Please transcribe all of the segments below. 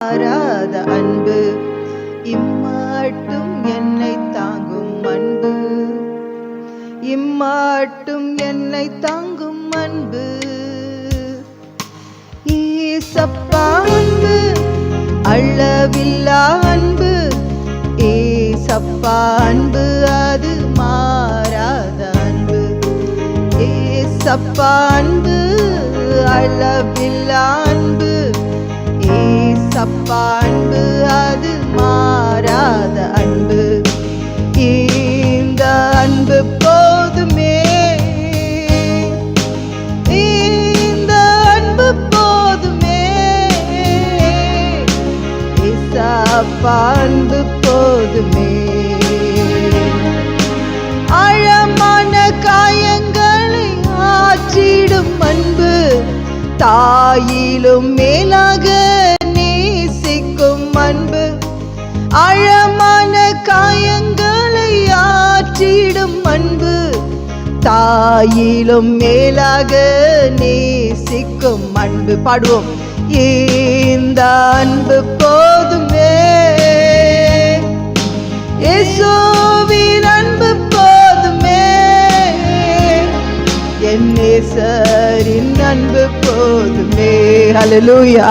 மாறாத அன்பு, இம்மாட்டும் என்னை தாங்கும் அன்பு, இம்மாட்டும் என்னை தாங்கும் அன்பு. ஏசப்பா அன்பு, அளவில்லா அன்பு, ஏசப்பா அன்பு, அது மாறாத அன்பு. ஏசப்பா அன்பு, அளவில்லா அன்பு, ஏசப்பா அன்பு, அது மாறாத அன்பு. இந்த அன்பு போதுமே, இந்த அன்பு போதுமே, ஏசப்பா அன்பு போதுமே. ஆழமான காயங்களை ஆற்றிடும் அன்பு, தாயிலும் மேலாக நேசிக்கும் அன்பு. ஆழமான காயங்களை ஆற்றிடும் அன்பு, தாயிலும் மேலாக நேசிக்கும் அன்பு. பாடுவோம். இந்த அன்பு போதுமே, இயேசுவின் அன்பு போதுமே, என் நேசரின் அன்பு போதுமே. ஹல்லேலூயா.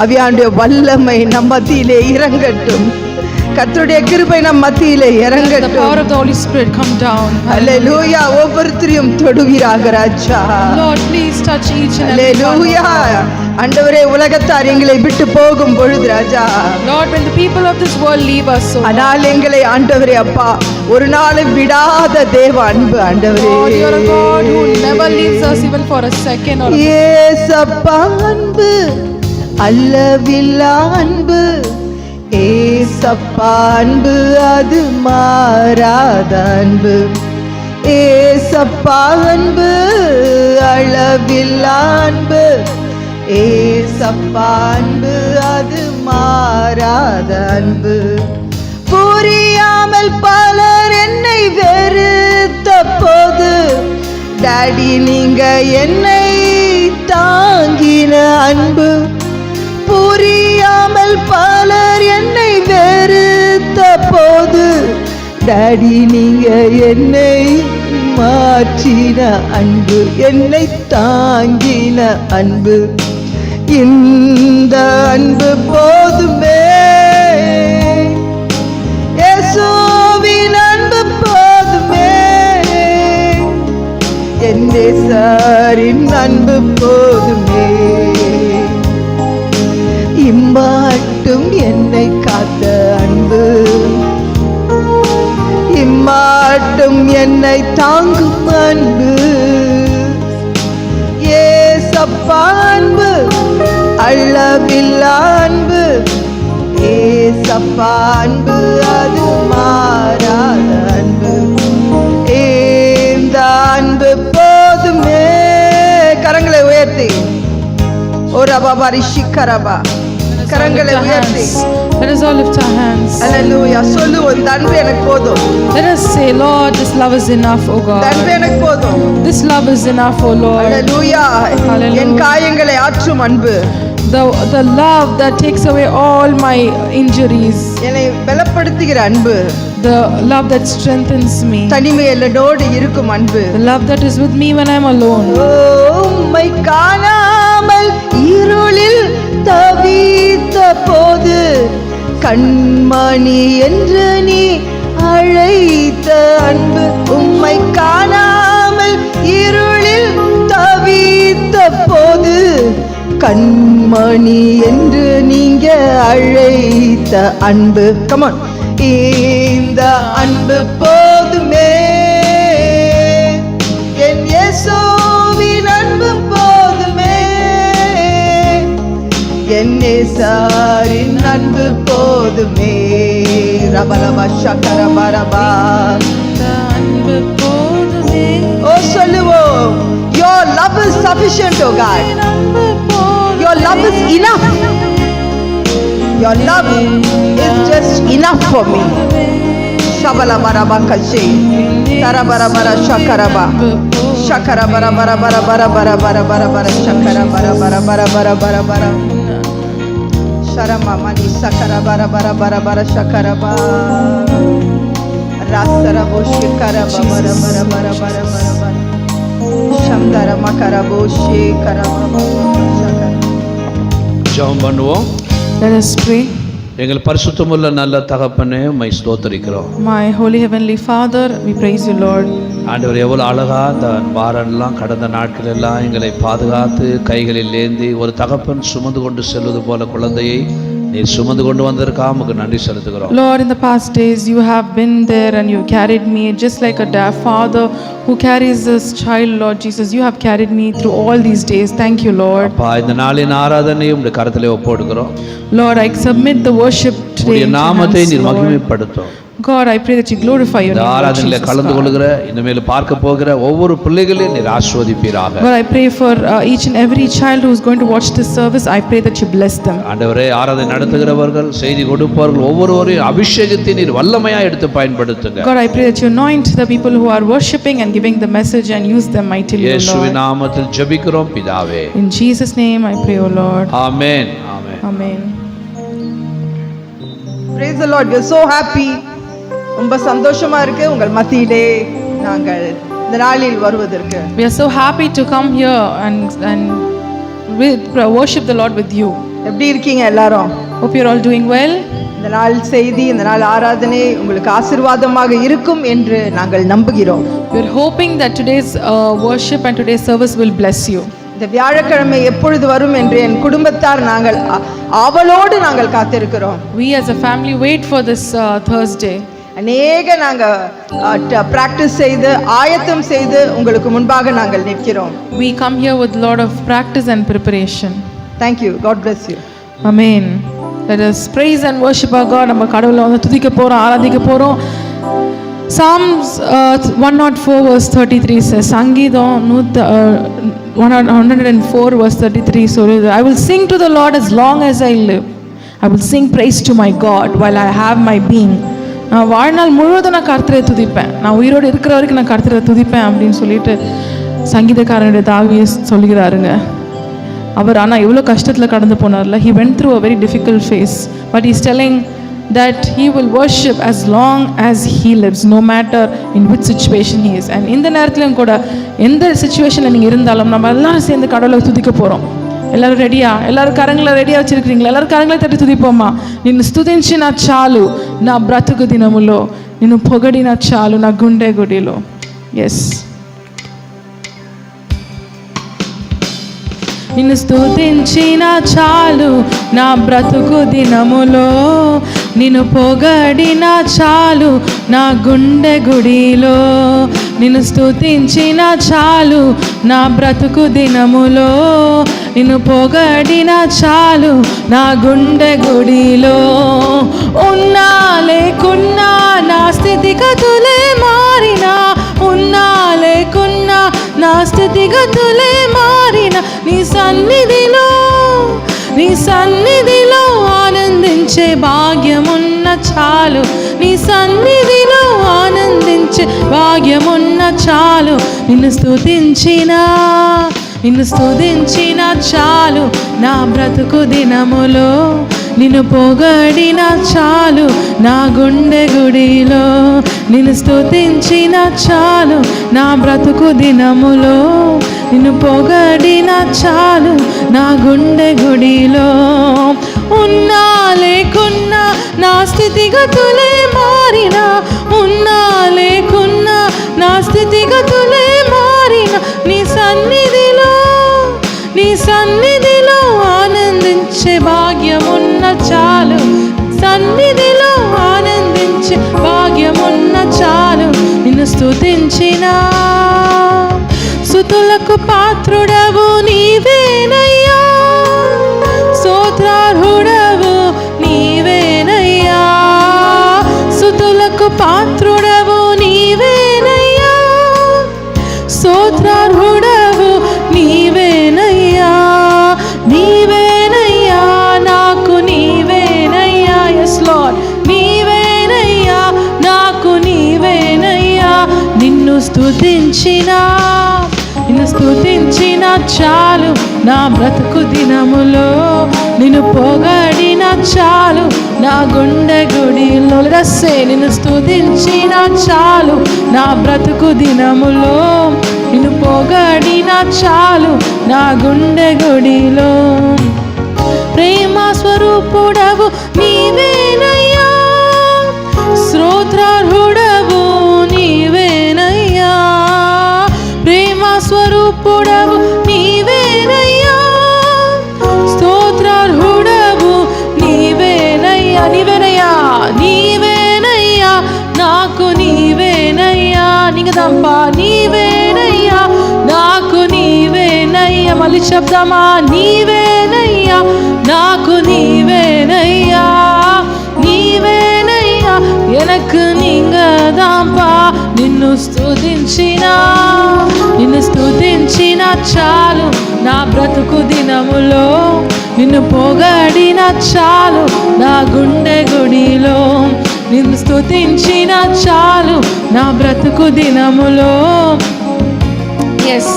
ஆவியானவருடைய வல்லமை நம் மத்தியிலே இறங்கட்டும். கர்த்தருடைய கிருபை நம் மத்தியிலே இறங்கட்டும். The power of the Holy Spirit come down. ஹல்லேலூயா. ஒவ்வொருத்தரையும் தொடுவீராக ராஜா. Lord, please touch each and every one. ஹல்லேலூயா. ஆண்டவரே, உலகத்தார் எங்களை விட்டு போகும் பொழுது ராஜா, Lord, when the people of this world leave us, so ஆனால் எங்களை ஆண்டவரே அப்பா ஒரு நாளும் விடாத தேவ அன்பு ஆண்டவரே. Lord, you are a God who never leaves us even for a second or a ஏசப்பா அன்பு, அளவில்லா அன்பு, ஏசப்பா அன்பு, அது மாறாத அன்பு. ஏசப்பா அன்பு, அளவில்லா அன்பு, ஏசப்பா அன்பு, அது மாறாத அன்பு. புரியாமல் பலர் என்னை வெறுத்த போது, டாடி நீங்க என்னை தாங்கின அன்பு. புரியாமல் பலர் என்னை வெறுத்த போது, டாடி நீங்க என்னை மாற்றின அன்பு, என்னை தாங்கின அன்பு. இந்த அன்பு போதுமே, இயேசுவின் அன்பு போதுமே, என் நேசரின் அன்பு போதுமே. இம்மாட்டும் என்னை காத்த அன்பு, இம்மாட்டும் என்னை தாங்கும் அன்பு. ஏசப்பா அன்பு, அளவில்லா அன்பு, ஏசப்பா அன்பு, அது மாறாத அன்பு. இந்த அன்பு போதுமே. கரங்களை உயர்த்தி ஓரா பாபா ரிஷிகரபா, கரங்களை உயர்த்தி Let us all lift our hands. ஹல்லேலூயா. சொல்லுவோம், இந்த அன்பு எனக்கு போதும். Let us say, Lord, this love is enough, O இந்த அன்பு God. எனக்கு போதும். This love is enough, O Lord. Hallelujah. Hallelujah. என் காயங்களை ஆற்றும் அன்பு, The love that takes away all my injuries. என்னை பலப்படுத்துகிற அன்பு, The love that strengthens me. தனிமையிலோடு இருக்கும் அன்பு. The love that is with me when I am alone. உம்மை காணாமல் இருளில் தவித்த போது, கண்மணி என்று நீ அழைத்த அன்பு. உம்மை காணாமல் இருளில் தவித்த போது, கண்மணி என்று நீங்க அழைத்த அன்பு. கமான். இந்த அன்பு போதுமே, என் இயேசுவின் அன்பு போதுமே, என் நேசரின் அன்பு போதுமே. ரபலபா ஷக்கரபரபா. The அன்பு போதுமே. ஓ சொல்லுவோம். Your love is sufficient, oh God. அன்பு போதுமே. Your love is enough. Your love is just enough for me. Shabala baraba kashi, tarabara bara shakaraba, shakara bara bara bara bara bara bara bara bara shakara bara bara bara bara bara bara. Sharama Mani Sakara Bara Bara Bara Bara Shakaraba Rasarabo Shikaraba Bara Bara Bara Bara Bara Bara Shamdara Makarabo Shikaraba Shakara. ஜெபம் பண்ணுவோம். Let us pray. எங்கள் பரிசுத்தமுள்ள நல்ல தகப்பனே உம்மை ஸ்தோத்திரிக்கிறோம். My holy heavenly Father, we praise you, Lord. ஆண்டவர் எவ்வளோ அழகா அந்த வாரெல்லாம் கடந்த நாட்கள் எல்லாம் எங்களை பாதுகாத்து கைகளில் ஏந்தி ஒரு தகப்பன் சுமந்து கொண்டு செல்வது போல குழந்தையை நீர் சுமந்து கொண்டு வந்ததற்காக உமக்கு நன்றி செலுத்துகிறோம். Lord, in the past days you have been there and you carried me just like a father who carries this child, Lord Jesus. You have carried me through all these days. Thank you, Lord. அப்பா இந்த நாளின் ஆராதனையை உம்முடைய கரத்திலே ஒப்புக்கொடுக்கிறோம். Lord, I submit the worship today. உம்முடைய நாமத்தை நீர் Lord. மகிமைப்படுத்தும். God, I pray that you glorify your இந்த name. ஆராதனையில கலந்து கொள்கிற இனிமேல் பார்க்க போகிற ஒவ்வொரு பிள்ளைகளையும் நீர் ஆசீர்வதிப்பீராக. God, I pray for each and every child who is going to watch this service. I pray that you bless them. ஆண்டவரே ஆராதனை நடத்துகிறவர்கள் செய்தி கொடுப்பவர்கள் ஒவ்வொருவரையும் அபிஷேகத்தை நீர் வல்லமையா எடுத்து பயன்படுத்துங்க. God, I pray that you anoint the people who are worshiping and giving the message and use them mightily, O இயேசுவின் Lord. நாமத்தில் ஜெபிக்கிறோம் பிதாவே. In Jesus' name I pray, O Lord. Amen. Amen. Amen. Praise the Lord. We are so happy. ரொம்ப சந்தோஷமா இருக்கு உங்கள் மத்தியிலே நாங்கள் இந்த நாளில் வருவதற்கு. We are so happy to come here and worship the Lord with you. எப்படி இருக்கீங்க எல்லாரும்? Hope you're all doing well. இந்த நாள் செய்தி இந்த நாள் ஆராதனை உங்களுக்கு ஆசீர்வாதமாக இருக்கும் என்று நாங்கள் நம்புகிறோம். We're hoping that today's worship and today's service will bless you. இந்த வியாழக்கிழமை எப்பொழுது வரும் என்று என் குடும்பத்தார் நாங்கள் ஆவலோடு நாங்கள் காத்திருக்கிறோம். We as a family wait for this Thursday. அநேக நாங்கள் பிராக்டிஸ் செய்து ஆயத்தம் செய்து உங்களுக்கு முன்பாக நாங்கள் நிற்கிறோம். We come here with a lot of practice and preparation. Thank you. God bless you. Amen. Let us praise and worship our God. நம்ம கடவுளை வந்து துதிக்க போறோம், ஆராதிக்க போறோம். Psalms 104 verse 33 says, சங்கீதம் 104 verse 33 சொல்லுது, I will sing to the Lord as long as I live. I will sing praise to my God while I have my being. நான் வாழ்நாள் முழுவதும் நான் கர்த்தரை துதிப்பேன், நான் உயிரோடு இருக்கிற வரைக்கும் நான் கர்த்தரை துதிப்பேன் அப்படின்னு சொல்லிட்டு சங்கீதக்காரனுடைய தாவியை சொல்கிறாருங்க. அவர் ஆனால் எவ்வளோ கஷ்டத்தில் கடந்து போனார்ல. He went through a very difficult phase, but he's telling that he will worship as long as he lives, no matter in which situation he is. And இந்த நேரத்துலையும் கூட எந்த சிச்சுவேஷனில் நீங்கள் இருந்தாலும் நம்ம எல்லாரும் சேர்ந்து கடவுளை துதிக்க போகிறோம். எல்லாரும் ரெடியா? எல்லாரும் கரங்களை ரெடியாக வச்சிருக்கிறீங்களா? எல்லாரும் கரங்களை தட்டி துதிப்போமா? నిన్ను స్తుతించిన చాలు నా బ్రతుకు దినములో, నిన్ను పొగడిన చాలు నా గుండె గుడిలో. ఎస్, నిన్ను స్తుతించిన చాలు నా బ్రతుకు దినములో, నిన్ను పొగడిన చాలు నా గుండె గుడిలో. నిన్ను స్తుతించిన చాలు నా బ్రతుకు దినములో, నిన్ను పొగడిన చాలు నా గుండె గుడిలో. ఉన్నా లేకున్నా నా స్థితిగతులే మారినా, ఉన్నా లేకున్నా నా స్థితిగతులే మారినా, నీ సన్నిధిలో ఆనందించే భాగ్యమున్న చాలు, నీ సన్నిధిలో ఆనందించే భాగ్యమున్న చాలు. నిన్ను స్తుతించిన చాలు నా బ్రతుకు దినములో, నిన్ను పొగడిన చాలు నా గుండె గుడిలో. నిన్ను స్తుతించిన చాలు నా బ్రతుకు దినములో, నిన్ను పొగడిన చాలు నా గుండె గుడిలో. ఉన్నా లేకున్నా నా స్థితిగతులే మారినా, ఉన్నా లేకున్నా నా స్థితిగతులే మారినా, నీ సన్నిధిలో ఆనందించే భాగ్యమున్న చాలు, సన్నిధిలో ఆనందించే భాగ్యమున్న చాలు. నిన్ను స్తుతించిన స్తుతులకు పాత్రుడవు నీవేనయ్యా, స్తోత్రార్హుడవు నీవేనయ్యా. స్తుతులకు పాత్రుడవు నీవేనయ్యా, స్తోత్రార్హుడవు నీవేనయ్యా. నీవేనయ్యా నాకు నీవేనయ్యా. ఎస్ లార్డ్, నీవేనయ్యా నాకు నీవేనయ్యా. నిన్ను స్తుతించిన చాలు నా బ్రతుకు దినములో నిన్ను పొగడిన చాలు, నా గుండె గుడిలో రస్సే నిన్ను స్తుతించిన చాలు, నా బ్రతుకు దినములో నిన్ను పొగడిన చాలు, నా గుండె గుడిలో. ప్రేమ స్వరూపుడవు నీవేనయ్యా, స్తోత్రార్హుడవు నీవేనయ్యా, ప్రేమ స్వరూపుడవు నీవేనయ్యా, స్తోత్రార్హుడవు నీవేనయ్యా, నీవేనయ్యా, నీవేనయ్యా, నాకు నీవేనయ్యా, నీకదంపా నీవేనయ్యా, నాకు నీవేనయ్యా, మళ్ళీ శబ్దమా నీవేనయ్యా, నాకు నీవేనయ్యా, నీవేనయ్యా, எனக்கு நீங்க தான்பா. నిన్ను స్తుతించిన చాలు, నా బ్రతుకు దినములో నిన్ను పొగడిన చాలు, నా గుండె గుడిలో నిన్ను స్తుతించిన చాలు, నా బ్రతుకు దినములో. எஸ்,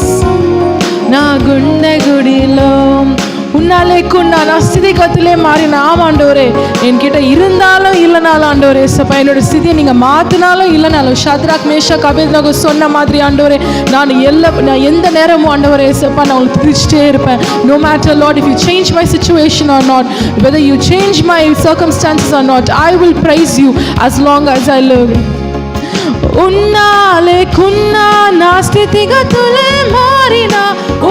నా గుండె గుడిలో. உன்னா లేకున్నా నా స్థితిగతులే மாறின ஆமாண்டவரே, என்கிட்ட இருந்தாலும் இல்லைனாலும் ஆண்டவரே ஏசப்பா, என்னோட ஸ்திதியை நீங்கள் மாற்றினாலும் இல்லைனாலும் ஷத்ராக் மேஷாக் அபேத்நேகோ சொன்ன மாதிரி ஆண்டவரே, நான் எந்த நேரமும் ஆண்டவரே ஏசப்பா நான் உங்களுக்கு துதிச்சிட்டே இருப்பேன். No matter lord, if you change my situation or not, whether you change my circumstances or not, I will praise you as long as I live. ఉన్నా లేకున్నా నా స్థితిగతులే మారినా,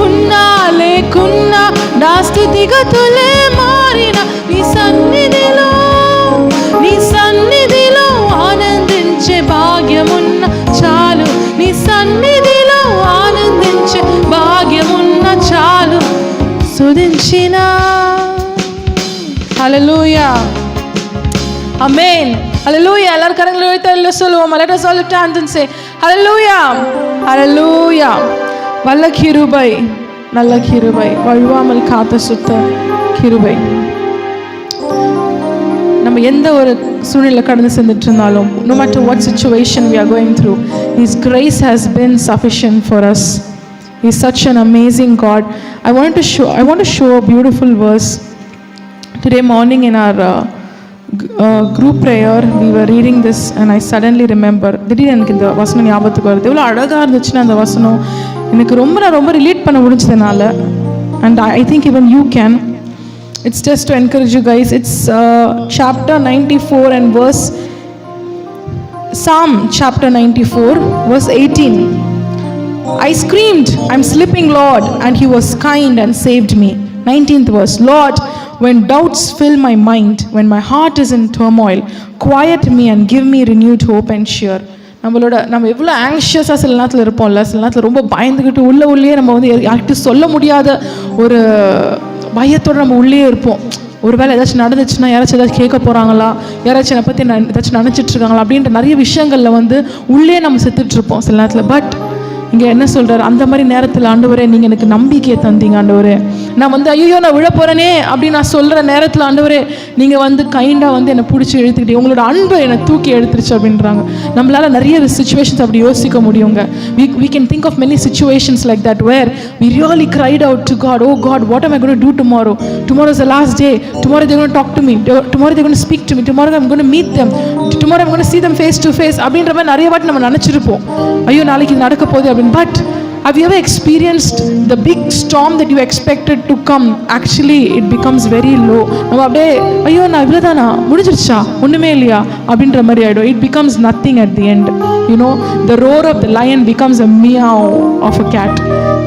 ఉన్నా లేకున్నా నా స్థితిగతులే మారినా, నీ సన్నిధిలో ఆనందించే భాగ్యమున్న చాలు, నీ సన్నిధిలో ఆనందించే భాగ్యమున్న చాలు, స్తుతించిన. హల్లెలూయా, ஆமென், ஹalleluya. எல்லாரும் கரங்களை உயர்த்தி சொல்லுவோம். Let us all lift our hands and say hallelujah, hallelujah. வல்ல கிருபை, நல்ல கிருபை, வழுவாமல் காத்த சுத்த கிருபை. நம்ம எந்த ஒரு சூழ்நிலை கடந்து சென்றுட்டு இருந்தாலும், no matter what situation we are going through, His grace has been sufficient for us. He is such an amazing God. I want to show a beautiful verse. Today morning in our group prayer we were reading this and I suddenly remember, திடீர்னு எனக்கு இந்த வசனம் ஞாபகத்துக்கு வருது. எவ்வளோ அழகாக இருந்துச்சுன்னா அந்த வசனம் எனக்கு ரொம்ப ரிலேட் பண்ண முடிஞ்சதுனால, and I think even you can. It's just to encourage you guys. It's chapter 94 and verse, Psalm chapter 94 verse 18. I screamed, I'm slipping Lord, and He was kind and saved me. 19th verse, Lord, when doubts fill my mind, when my heart is in turmoil, quiet me and give me renewed hope and cheer. நம்ம எவ்வளோ ஆங்ஷியஸாக சில நேரத்தில் இருப்போம்ல, சில நேரத்தில் ரொம்ப பயந்துக்கிட்டு உள்ளே நம்ம வந்து யார்கிட்டையும் சொல்ல முடியாத ஒரு பயத்தோடு நம்ம உள்ளே இருப்போம். ஒரு வேளை ஏதாச்சும் நடந்துச்சுன்னா யாராச்சும் ஏதாச்சும் கேட்க போகிறாங்களா, யாராச்சும் என்னை பற்றி ஏதாச்சும் நினச்சிட்ருக்காங்களா அப்படின்ற நிறைய விஷயங்களில் வந்து உள்ளே நம்ம செத்துட்ருப்போம் சில நேரத்தில். பட் இங்கே என்ன சொல்கிறார், அந்த மாதிரி நேரத்தில் ஆண்டவரே நீங்கள் எனக்கு நம்பிக்கையை தந்தீங்க ஆண்டவரே. நான் வந்து ஐயோ நான் விழ போகிறேனே அப்படின்னு நான் சொல்கிற நேரத்தில் ஆண்டவரே நீங்கள் வந்து கைண்டாக வந்து என்னை பிடிச்சி எழுத்துக்கிட்டே உங்களோட அன்பை என்னை தூக்கி எடுத்துருச்சு அப்படின்றாங்க. நம்மளால் நிறைய சிச்சுவேஷன்ஸ் அப்படி யோசிக்க முடியுங்க. we can think of many situations like that where we really cried out to God, oh God, what am I going to do tomorrow? Tomorrow is the last day. Tomorrow they're going to talk to me. Tomorrow they're going to speak to me. Tomorrow I'm going to meet them. Tomorrow I'm going to see them face to face அப்படின்ற மாதிரி நிறைய வாட்டி நம்ம நினச்சிருப்போம், ஐயோ நாளைக்கு இது நடக்க போகுது அப்படின்னு. But have you ever experienced the big storm that you expected to come? Actually it becomes very low. நம்ம அப்படியே ஐயோ நான் இவ்வளோதானா, முடிஞ்சிருச்சா, ஒன்றுமே இல்லையா அப்படின்ற மாதிரி ஆகிடும். It becomes nothing at the end. You know, the roar of the lion becomes a meow of a cat,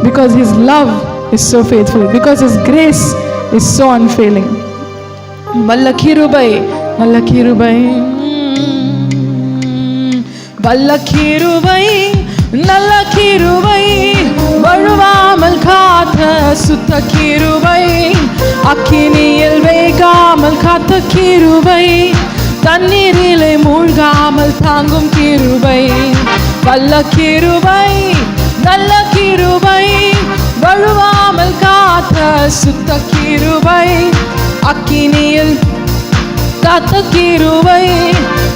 because His love is so faithful, because His grace is so unfailing. வல்ல கிருபை, நல்ல கிருபை, வல்ல கிருபை, நல்ல கிருபை, வழுவாமல் காத்த சுத்த கிருபை, அக்கினியில் வேகாமல் காத்த கிருபை, தண்ணீரிலே மூழ்காமல் தாங்கும் கிருபை, வல்ல கிருபை, நல்ல கிருபை, வழுவாமல் காத்த சுத்த கிருபை, அக்கினியில் காத்த கிருபை,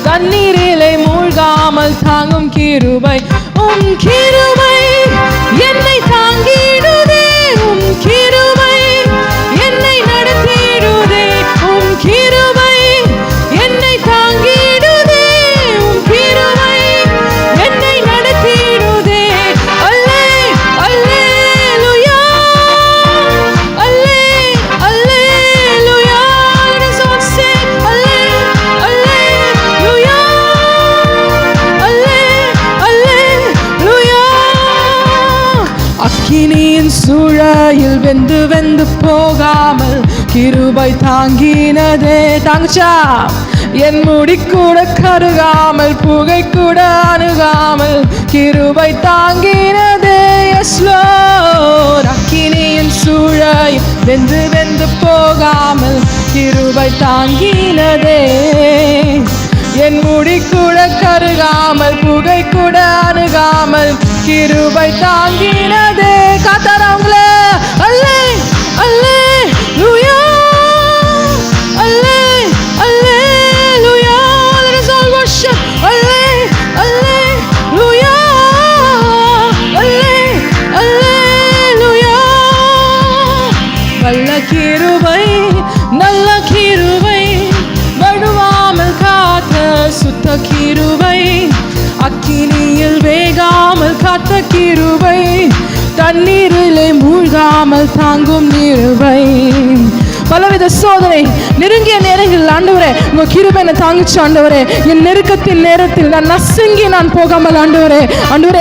தண்ணீரிலே மூழ்காமல் தாங்கும் கிருபை. கிருபை என்னை தாங்கிடுதே, கிருபை வெந்து வெந்து போகாமல் கிருபை தாங்கினதே. தாங்குச்சா? என் முடி கூட கருகாமல் புகை கூட அணுகாமல் கிருபை தாங்கினதே. S Lord. அக்கினியின் சூழை வெந்து வெந்து போகாமல் கிருபை தாங்கினதே. என் முடி கூட கருகாமல் புகை கூட அணுகாமல் கிருபை தாங்கினதே. காத்தாரவங்களே அல்லே அல்லே லூயா அல்லே அல்லே லூயா. Let us all worship. அல்லே அல்லே லூயா அல்லே அல்லே லூயா. வல்ல கிருபை நல்ல கிருபை வடுவாமல் காத்த சுத்த கிருபை அக்கினியில் வேகாமல் காத்த கிருபை தண்ணீரிலே மூழ்காமல் தாங்கும் கிருபை. பலவித சோதனை நெருங்கிய நேரங்களில் ஆண்டவரே உங்க கிருபை என்னை தாங்கிச்சு ஆண்டவரே. என் நெருக்கத்தின் நேரத்தில் நான் நசுங்கி நான் போகாமல் ஆண்டவரே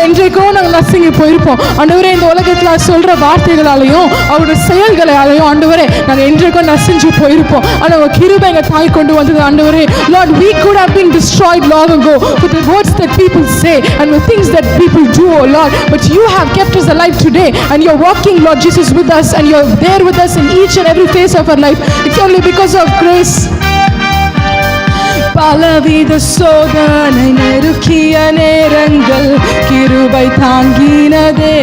என்றைக்கோ நாங்கள் நசுங்கி போயிருப்போம் ஆண்டவரே. இந்த உலகத்தில் சொல்ற வார்த்தைகளாலையும் அவருடைய செயல்களாலையும் ஆண்டவரே நாங்கள் என்றைக்கோ நசுஞ்சு போயிருப்போம். ஆனால் உங்க கிருபை எங்க தாய் கொண்டு வந்தது ஆண்டவரே. Lord, we could have been destroyed long ago with the words that people say and the things that people do, oh Lord, but you have kept us alive today and you're walking, Lord Jesus, with us and you're there with us in each and every phase of our life. It's only because of grace. பலவித சோதனை நெருக்கிய நேரங்கள் கிருபை தாங்கினதே.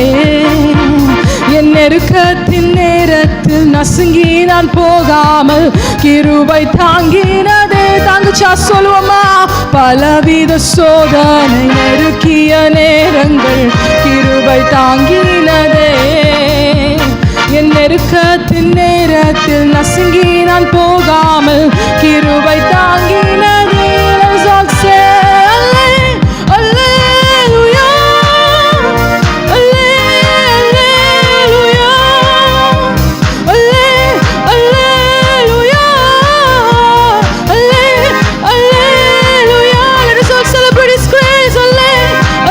என் நெருக்கத்தின் நேரத்தில் நசுங்கி நான் போகாமல் கிருபை தாங்கினதே. தாங்குச்சா? சொல்லுவோமா? பலவித சோதனை நெருக்கிய நேரங்கள் கிருபை தாங்கினதே. என் நெருக்கத்தின் நேரத்தில் நசுங்கி நான் போகாமல் கிருபை தாங்கினதே. Let us all say அல்லே அல்லேலூயா அல்லே அல்லேலூயா அல்லே அல்லேலூயா அல்லே அல்லேலூயா. Let us all celebrate His grace. அல்லே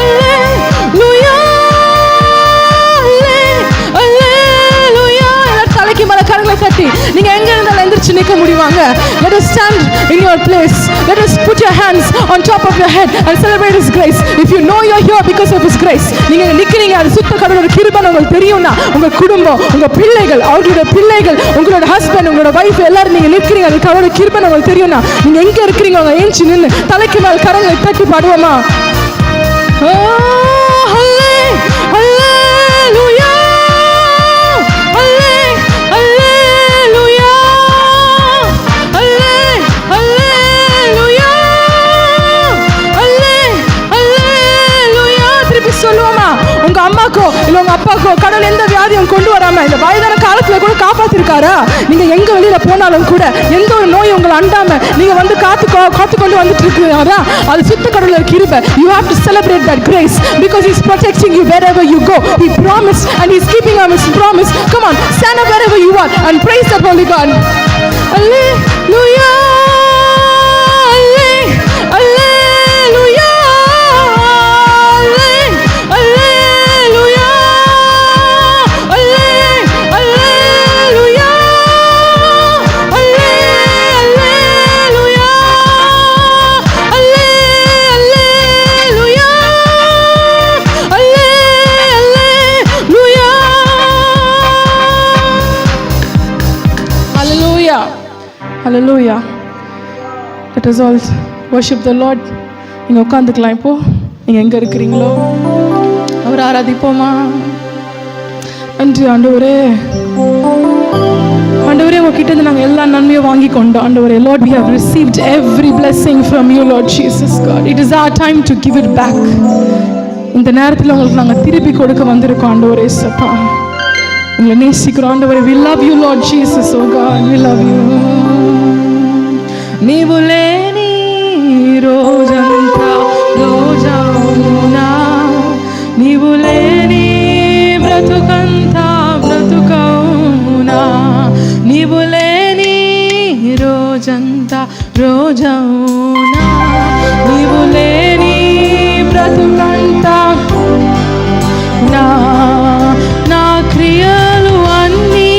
அல்லேலூயா அல்லே அல்லேலூயா. தலைக்கு மேல கரங்களை தட்டி நீங்க எங்க இருந்தாலும் எந்திரிச்சு நிக்க முடியுமாங்க? Let us stand in your place. Let us put your hands on top of your head and celebrate His grace. If you know you're here because of His grace, நீங்க நிக்கிறீங்க, அது சுத்த கடவுளோட கிருபை உங்களுக்கு தெரியும்னா உங்க குடும்பம், உங்க பிள்ளைகள், அவங்களோட பிள்ளைகள், உங்களோட ஹஸ்பண்ட், உங்களோட வைஃப் எல்லாரும் நீங்க நிக்கிறீங்க, அது கடவுளோட கிருபை உங்களுக்கு தெரியும்னா நீங்க எங்க இருக்கிறீங்க அவங்க ஏஞ்சி நின்னு தலைக்கு மேல கரங்களை தட்டி பாடுவோமா? சொல்லுவோமா? உங்க அம்மாக்கோ இல்ல உங்க அப்பாக்கோ கடவுள் எந்த வியாதியும் கொண்டு வராம இந்த வயதான காலத்துல கூட காப்பாத்திருக்காரா? நீங்க எங்க வெளியில போனாலும் கூட எந்த ஒரு நோய் உங்களை அண்டாம நீங்க வந்து காத்து கொண்டு வந்துட்டு இருக்கிறாரா? அது சுத்த கடவுளோட கிருபை. You have to celebrate that grace because He's protecting you wherever you go. He promised and He's keeping on His promise. Come on, stand up wherever you are and praise that holy God. Hallelujah. Hallelujah. Let us all worship the Lord. நீங்க உட்காந்துக்கலாம். இப்போ நீங்க எங்க இருக்கிறீங்களோ அவர் ஆராதிப்போமா? நன்றி ஆண்டவரே. ஆண்டவரே உங்ககிட்ட இருந்து நாங்கள் எல்லா நன்மையும் வாங்கி கொண்டோம் ஆண்டவரே. Lord, we have received every blessing from you, Lord Jesus God. It is our time to give it back. இந்த நேரத்தில் உங்களுக்கு நாங்கள் திருப்பி கொடுக்க வந்திருக்கோம் ஆண்டவரே. சப்பா உங்களை நேசிக்கிறோம் ஆண்டவரே. We love you, Lord Jesus, oh God, we love you. నీవు లేని రోజంతా రోజవునా, నీవు లేని బ్రతుకంతా బ్రతుకవునా, నీవు లేని రోజంతా రోజవునా, నీవు లేని బ్రతుకంతా నా క్రియలు అన్నీ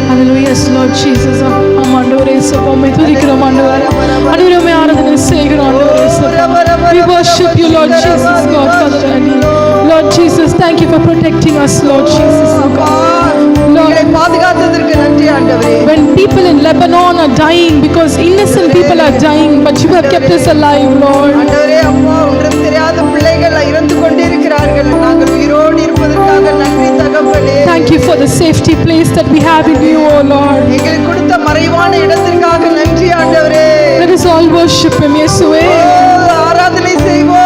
Hallelujah, yes, Lord Jesus. ஆண்டவரே இயேசுவே, உம்மை துதிக்கிறோம் ஆண்டவரே. ஆண்டவரே உம்மை ஆராதனை செய்கிறோம் ஆண்டவரே இயேசுவே. We worship you, Lord Jesus, God, Father Daddy. Lord Jesus, thank you for protecting us, Lord Jesus, oh God. எங்களை பாதுகாத்ததற்கு நன்றி ஆண்டவரே. When people in Lebanon are dying because innocent people are dying, but you have kept us alive, Lord. ஆண்டவரே அப்பா, ஒன்றும் தெரியாத பிள்ளைகள் இறந்து கொண்டிருக்கிறார்கள். நாங்கள் உயிரோடு இருப்பதற்காக நன்றி தகப்பனே. Thank you for the safety place that we have in you, oh Lord. எங்களுக்கு கொடுத்த மறைவான இடத்திற்காக நன்றி ஆண்டவரே. Let us all worship him, இயேசுவே. ஆராதனை செய்வோம்.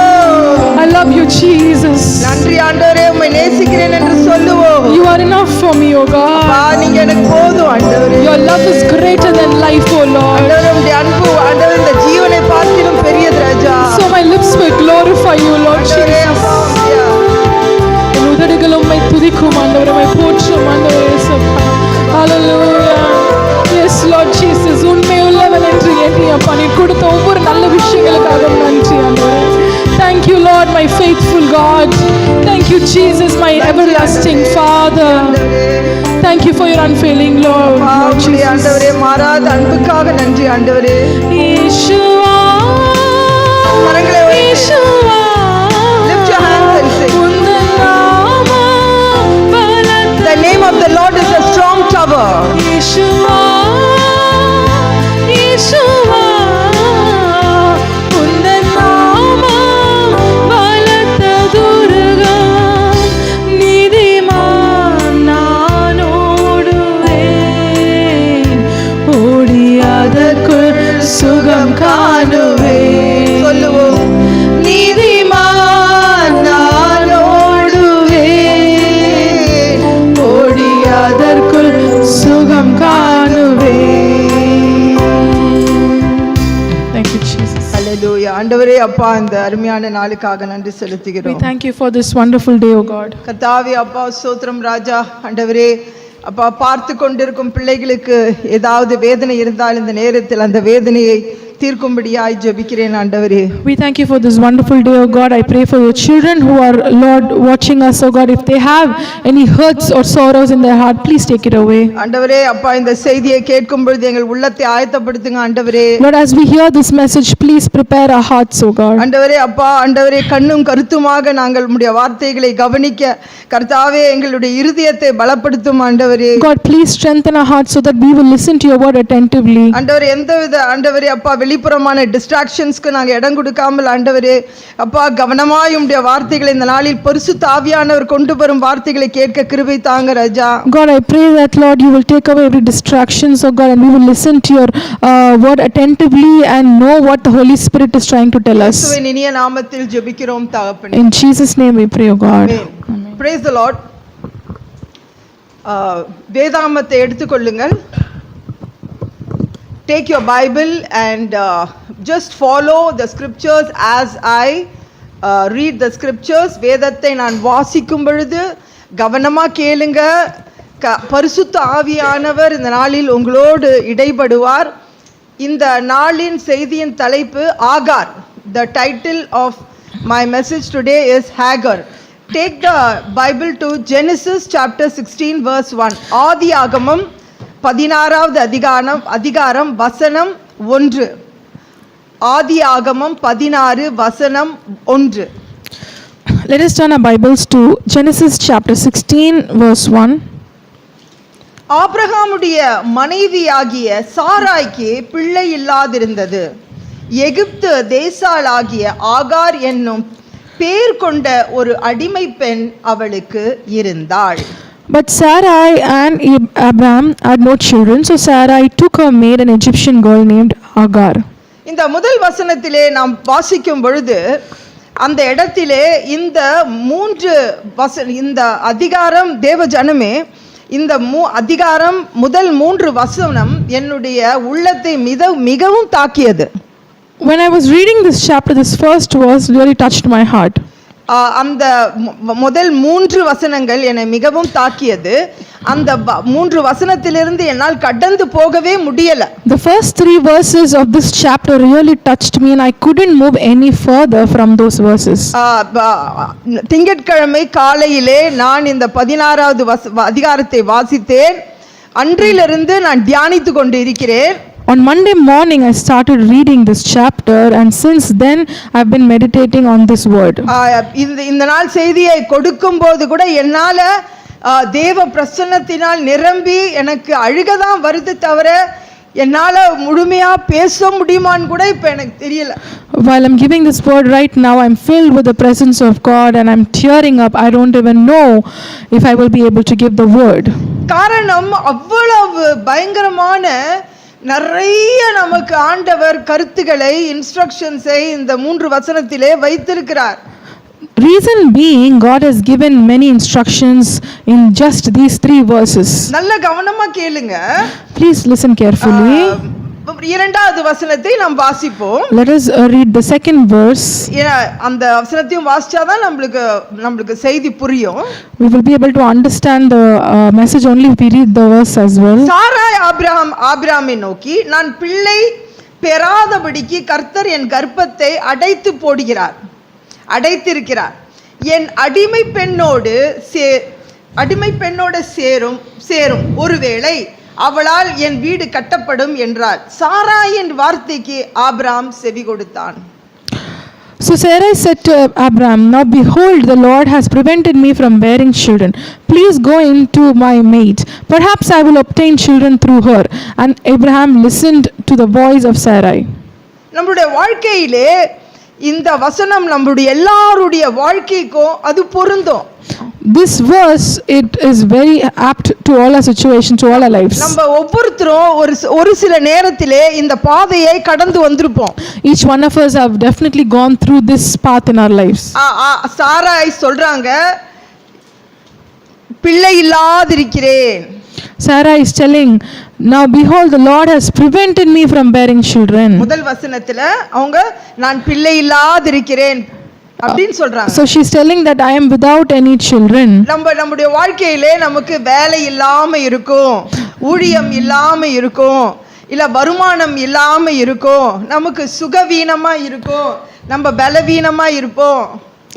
I love you, Jesus. நன்றி ஆண்டவரே, உம்மை நேசிக்கிறேன் என்று சொல்லுவோம். You are enough for me, oh God. நீங்க எனக்கு போதும் ஆண்டவரே. Your love is greater than life, oh Lord. ஆண்டவரே, உம்முடைய அன்பு ஆண்டவரே இந்த ஜீவனை பார்க்கிலும் பெரியது ராஜா. So my lips will glorify you, Lord Jesus. என் உதடுகள் உம்மை துதிக்கும் ஆண்டவரே, உம்மை போற்றும் ஆண்டவரே இயேசுவே. Hallelujah. Yes, Lord Jesus. உண்மையுள்ளவன் என்று எண்ணி அப்பா நீ கொடுத்த ஒவ்வொரு நல்ல விஷயங்களுக்காக நன்றி ஆண்டவரே. Thank you, Lord, my faithful God. Thank you, Jesus, my everlasting Father. Thank you for your unfailing love, Lord Jesus. ஆண்டவரே, மாறாத அன்புக்காக நன்றி ஆண்டவரே. Yeshua, கரங்களை உயர்த்தி Yeshua, lift your hands and sing. உந்தன் நாமம் பலத்த The name of the Lord is a strong tower. Yeshua, Yeshua, உந்தன் நாமம் பலத்த துர்கம். நீதிமான் நான் ஓடுவேன், ஓடி அதற்குள் சுகம் காணுவேன். சொல்லுவோம். நீதிமான் நான் ஓடுவேன், ஓடி அதற்குள் சுகம் காணுவேன். Thank you, Jesus. ஹல்லேலூயா. ஆண்டவரே அப்பா, இந்த அருமையான நாளுக்காக நன்றி We செலுத்துகிறோம். thank you for this wonderful day, O God. கர்த்தாவே அப்பா, ஸ்தோத்திரம் ராஜா. ஆண்டவரே அப்பா, பார்த்து கொண்டிருக்கும் பிள்ளைகளுக்கு ஏதாவது வேதனை இருந்தால் இந்த நேரத்தில் அந்த வேதனையை தீர்க்கும்படியாய் ஜெபிக்கிறேன் ஆண்டவரே. We thank you for this wonderful day, O God. I pray for your children who are, Lord, watching us, O God. If they have any hurts or sorrows in their heart, please take it away. ஆண்டவரே அப்பா, இந்த செய்தியை கேட்கும் பொழுது எங்கள் உள்ளத்தை ஆயத்தப்படுத்துங்க ஆண்டவரே. Lord, as we hear this message, please prepare our hearts, O God. ஆண்டவரே அப்பா, ஆண்டவரே கண்ணும் கருத்துமாக நாங்கள் உம்முடைய வார்த்தைகளை கவனிக்க கர்த்தாவே எங்களுடைய இருதயத்தை பலப்படுத்தும் ஆண்டவரே. God, please strengthen our hearts so that we will listen to your word attentively. ஆண்டவரே எந்தவித ஆண்டவரே அப்பா வெளிப்புறமான டிஸ்ட்ராக்ஷன்ஸ்க்கு நாங்கள் இடம் கொடுக்காமல் ஆண்டவரே அப்பா கவனமாய் உம்முடைய வார்த்தைகளை இந்த நாளில் பரிசுத்த ஆவியானவர் கொண்டு வரும் வார்த்தைகளை கேட்க கிருபை தாங்க ராஜா. God, I pray that, Lord, you will take away every distractions, oh God, and we will listen to your word attentively and know what the Holy Spirit is trying to tell us. இயேசுவின் இனிய நாமத்தில் ஜெபிக்கிறோம் தகப்பனே. In Jesus' name we pray, oh God. Amen. Praise the Lord. வேதாகமத்தை எடுத்துக்கொள்ளுங்கள். Take your Bible and just follow the scriptures as I read the scriptures. வேதத்தை நான் வாசிக்கும் பொழுது கவனமா கேளுங்க. பரிசுத்த ஆவியானவர் இந்த நாளில் உங்களோடு இடைபடுவார். இந்த நாளின் செய்தியின் தலைப்பு ஆகார். The title of my message today is Hagar. Take the Bible to Genesis chapter 16 verse 1. ஆதியாகமம் 16வது அதிகாரம் வசனம் 1. ஆதியாகமம் 16 வசனம் 1. Let us turn our Bibles to Genesis chapter 16 verse 1. ஆபிரகாமுடைய மனைவியாகிய சாராய்க்கு பிள்ளை இல்லாதிருந்தது. எகிப்து தேசாளாகிய ஆகார் என்னும் பேர் கொண்ட ஒரு அடிமை பெண் அவளுக்கு இருந்தாள். But Sarai and Abraham had no children, so Sarai took her maid, an Egyptian girl named Hagar. இந்த முதல் வசனத்திலே நாம் வாசிக்கும் பொழுது அந்த இடத்திலே இந்த அதிகாரம் தேவ ஜனமே, இந்த அதிகாரம் முதல் 3 வசனம் என்னுடைய உள்ளத்தை மிகவும் தாக்கியது. When I was reading this chapter, this first verse really touched my heart. அந்த முதல் 3 வசனங்கள் என்னை மிகவும் தாக்கியது. அந்த 3 வசனத்திலிருந்து என்னால் கடந்து போகவே முடியல. The first 3 verses of this chapter really touched me and I couldn't move any further from those verses. திங்கட்கிழமை காலையிலே நான் இந்த 16வது அதிகாரத்தை வாசித்தேன். அன்றிலிருந்து நான் தியானித்து கொண்டு இருக்கிறேன். On Monday morning, I started reading this chapter, and since then, I've been meditating on this word. இந்த நாள் செய்தியை கொடுக்கும் போது கூட என்னால தேவ பிரசன்னத்தினால் நிரம்பி எனக்கு அழுகதான் வருது தவிர என்னால முழுமையா பேச முடியுமான்னு கூட இப்ப எனக்கு தெரியல. While I'm giving this word right now, I'm filled with the presence of God and I'm tearing up. I don't even know if I will be able to give the word. காரணம் அவ்வளவு பயங்கரமான நிறைய நமக்கு ஆண்டவர் கருத்துக்களை இன்ஸ்ட்ரக்ஷன்ஸை இந்த 3 வசனத்திலே வைத்திருக்கிறார். Reason being, God has given many instructions in just these 3 verses. நல்ல கவனமா கேளுங்க. Please listen carefully. இரண்டாவது வசனத்தை நாம் வாசிப்போம். Let us read the second verse. அந்த வசனத்தையும் வாசிச்சாதான் நம்மளுக்கு செய்தி புரியும். We will be able to understand the message only if we read the verse as well. Sarai ஆபிரகாமை நோக்கி, நான் பிள்ளை பெறாதபடிக்கு கர்த்தர் என் கர்ப்பத்தை அடைத்திருக்கிறார். என் அடிமை பெண்ணோடு சேரும் ஒருவேளை அவளால் என் வீடு கட்டப்படும் என்றார். சாராயின் வார்த்தைக்கு ஆபிரகாம் செவி கொடுத்தான். So Sarai said to Abraham, now behold, the Lord has prevented me from bearing children. Please go into my maid. Perhaps I will obtain children through her. And Abraham listened to the voice of Sarai. நம்முடைய வாழ்க்கையிலே இந்த வசனம் நம்முடைய எல்லாருடைய வாழ்க்கைக்கும் அது பொருந்தும். This verse, it is very apt to all our situations, to all our lives. நம்ம ஒவ்வொருத்தரும் ஒரு சில நேரத்திலே இந்த பாதையை கடந்து வந்திருப்போம். Each one of us have definitely gone through this path in our lives. Sarai சொல்றாங்க, பிள்ளை இல்லாதிருக்கிறேன். Sarah is telling, now behold, the Lord has prevented me from bearing children. முதல் வசனத்துல அவங்க நான் பிள்ளை இல்லாதிருக்கிறேன் அப்படினு சொல்றாங்க. So she is telling that I am without any children. நம்முடைய வாழ்க்கையிலே நமக்கு வேலை இல்லாம இருக்கும், ஊழியம் இல்லாம இருக்கும், இல்ல வருமானம் இல்லாம இருக்கும், நமக்கு சுகவீனமா இருக்கும், நம்ம பலவீனமா இருப்போம்.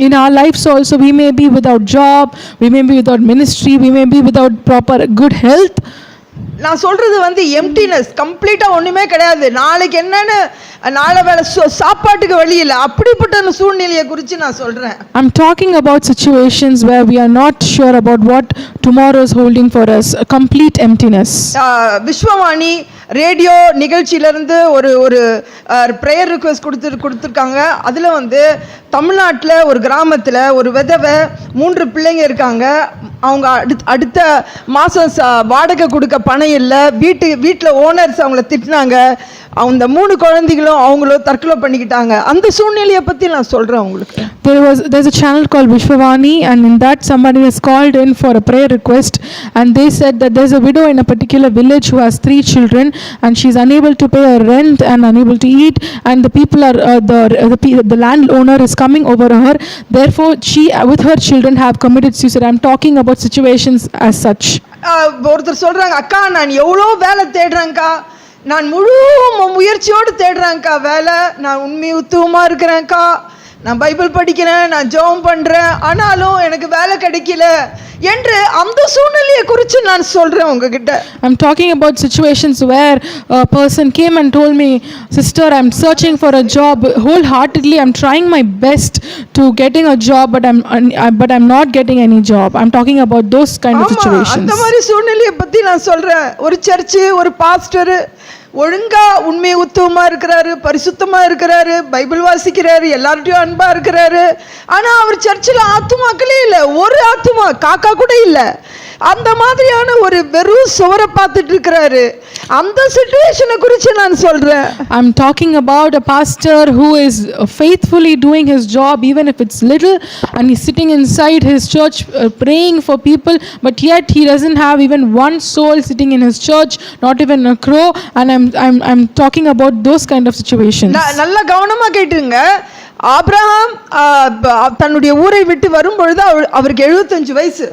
In our lives also, we may be without job, we may be without ministry, we may be without proper good health. நான் சொல்றது எம்டினஸ், கம்ப்ளீட்டா ஒண்ணுமே கிடையாது. நாளைக்கு என்னன்னு நாளை வேலை சாப்பாட்டுக்கு வழி இல்லை, அப்படிப்பட்ட சூழ்நிலையை குறித்து நான் சொல்றேன். I'm talking about situations where we are not sure about what tomorrow is holding for us, a complete emptiness. Vishwavani radio நிகழ்ச்சியிலிருந்து ஒரு ப்ரேயர் ரிக்வெஸ்ட் கொடுத்துருக்காங்க. அதில் தமிழ்நாட்டில் ஒரு கிராமத்தில் ஒரு விதவை 3 பிள்ளைங்க இருக்காங்க. அவங்க அடுத்த மாதம் வாடகை கொடுக்க பணம் இல்லை. வீட்டில் ஓனர்ஸ் அவங்கள திட்டினாங்க. அந்த 3 குழந்தைகளும் அவங்களும் தற்கொலை பண்ணிக்கிட்டாங்க. அந்த சூழ்நிலையை பற்றி நான் சொல்கிறேன் உங்களுக்கு. There's a channel called Vishwavani, and in that somebody has called in for a prayer request, and they said that there's a widow in a particular village who has 3 children, and she's unable to pay her rent and unable to eat, and the people are the landowner is coming over her. Therefore, she with her children have committed suicide. I'm talking about situations as such. ஒருத்தர் சொல்றாங்க, அக்கா நான் எவ்வளோ வேலை தேடுறேன்க்கா, நான் முழு முயற்சியோடு தேடுறேன்க்கா வேலை, நான் உண்மையுத்தமாக இருக்கிறேன்க்கா, நான் பைபிள் படிக்கிறேன், நான் ஜெபம் பண்ணுறேன், ஆனாலும் எனக்கு வேலை கிடைக்கல என்று அந்த சூழ்நிலையை குறித்து நான் சொல்கிறேன் உங்ககிட்ட. I'm talking about situations where a person came and told me, sister, I'm searching for a job wholeheartedly, I'm trying my best to getting a job, but I'm not getting any job. I'm talking about those kind of situations. அந்த மாதிரி சூழ்நிலையை பற்றி நான் சொல்கிறேன். ஒரு church, ஒரு pastor ஒழுங்கா உண்மை உத்தவமா இருக்கிறாரு, பரிசுத்தமா இருக்கிறாரு, பைபிள் வாசிக்கிறாரு, எல்லார்ட்டையும் அன்பா இருக்கிறாரு, ஆனா அவர் சர்ச்சில் ஆத்துமாக்களே இல்லை, ஒரு ஆத்துமா காக்கா கூட இல்லை. அந்த மாதிரியான ஒரு வெறும் சுவரை பார்த்துட்டு இருக்கிறாரு. அந்த சிச்சுவேஷனை குறித்து நான் சொல்றேன். I'm talking about a pastor who is faithfully doing his job even if it's little, and he's sitting inside his church praying for people, but yet he doesn't have even one soul sitting in his church, not even a crow. And I'm talking about those kind of situations. நல்ல கவனமா கேட்டுங்க. Abraham தன்னுடைய ஊரை விட்டு வரும்பொழுது அவருக்கு 75 வயசு.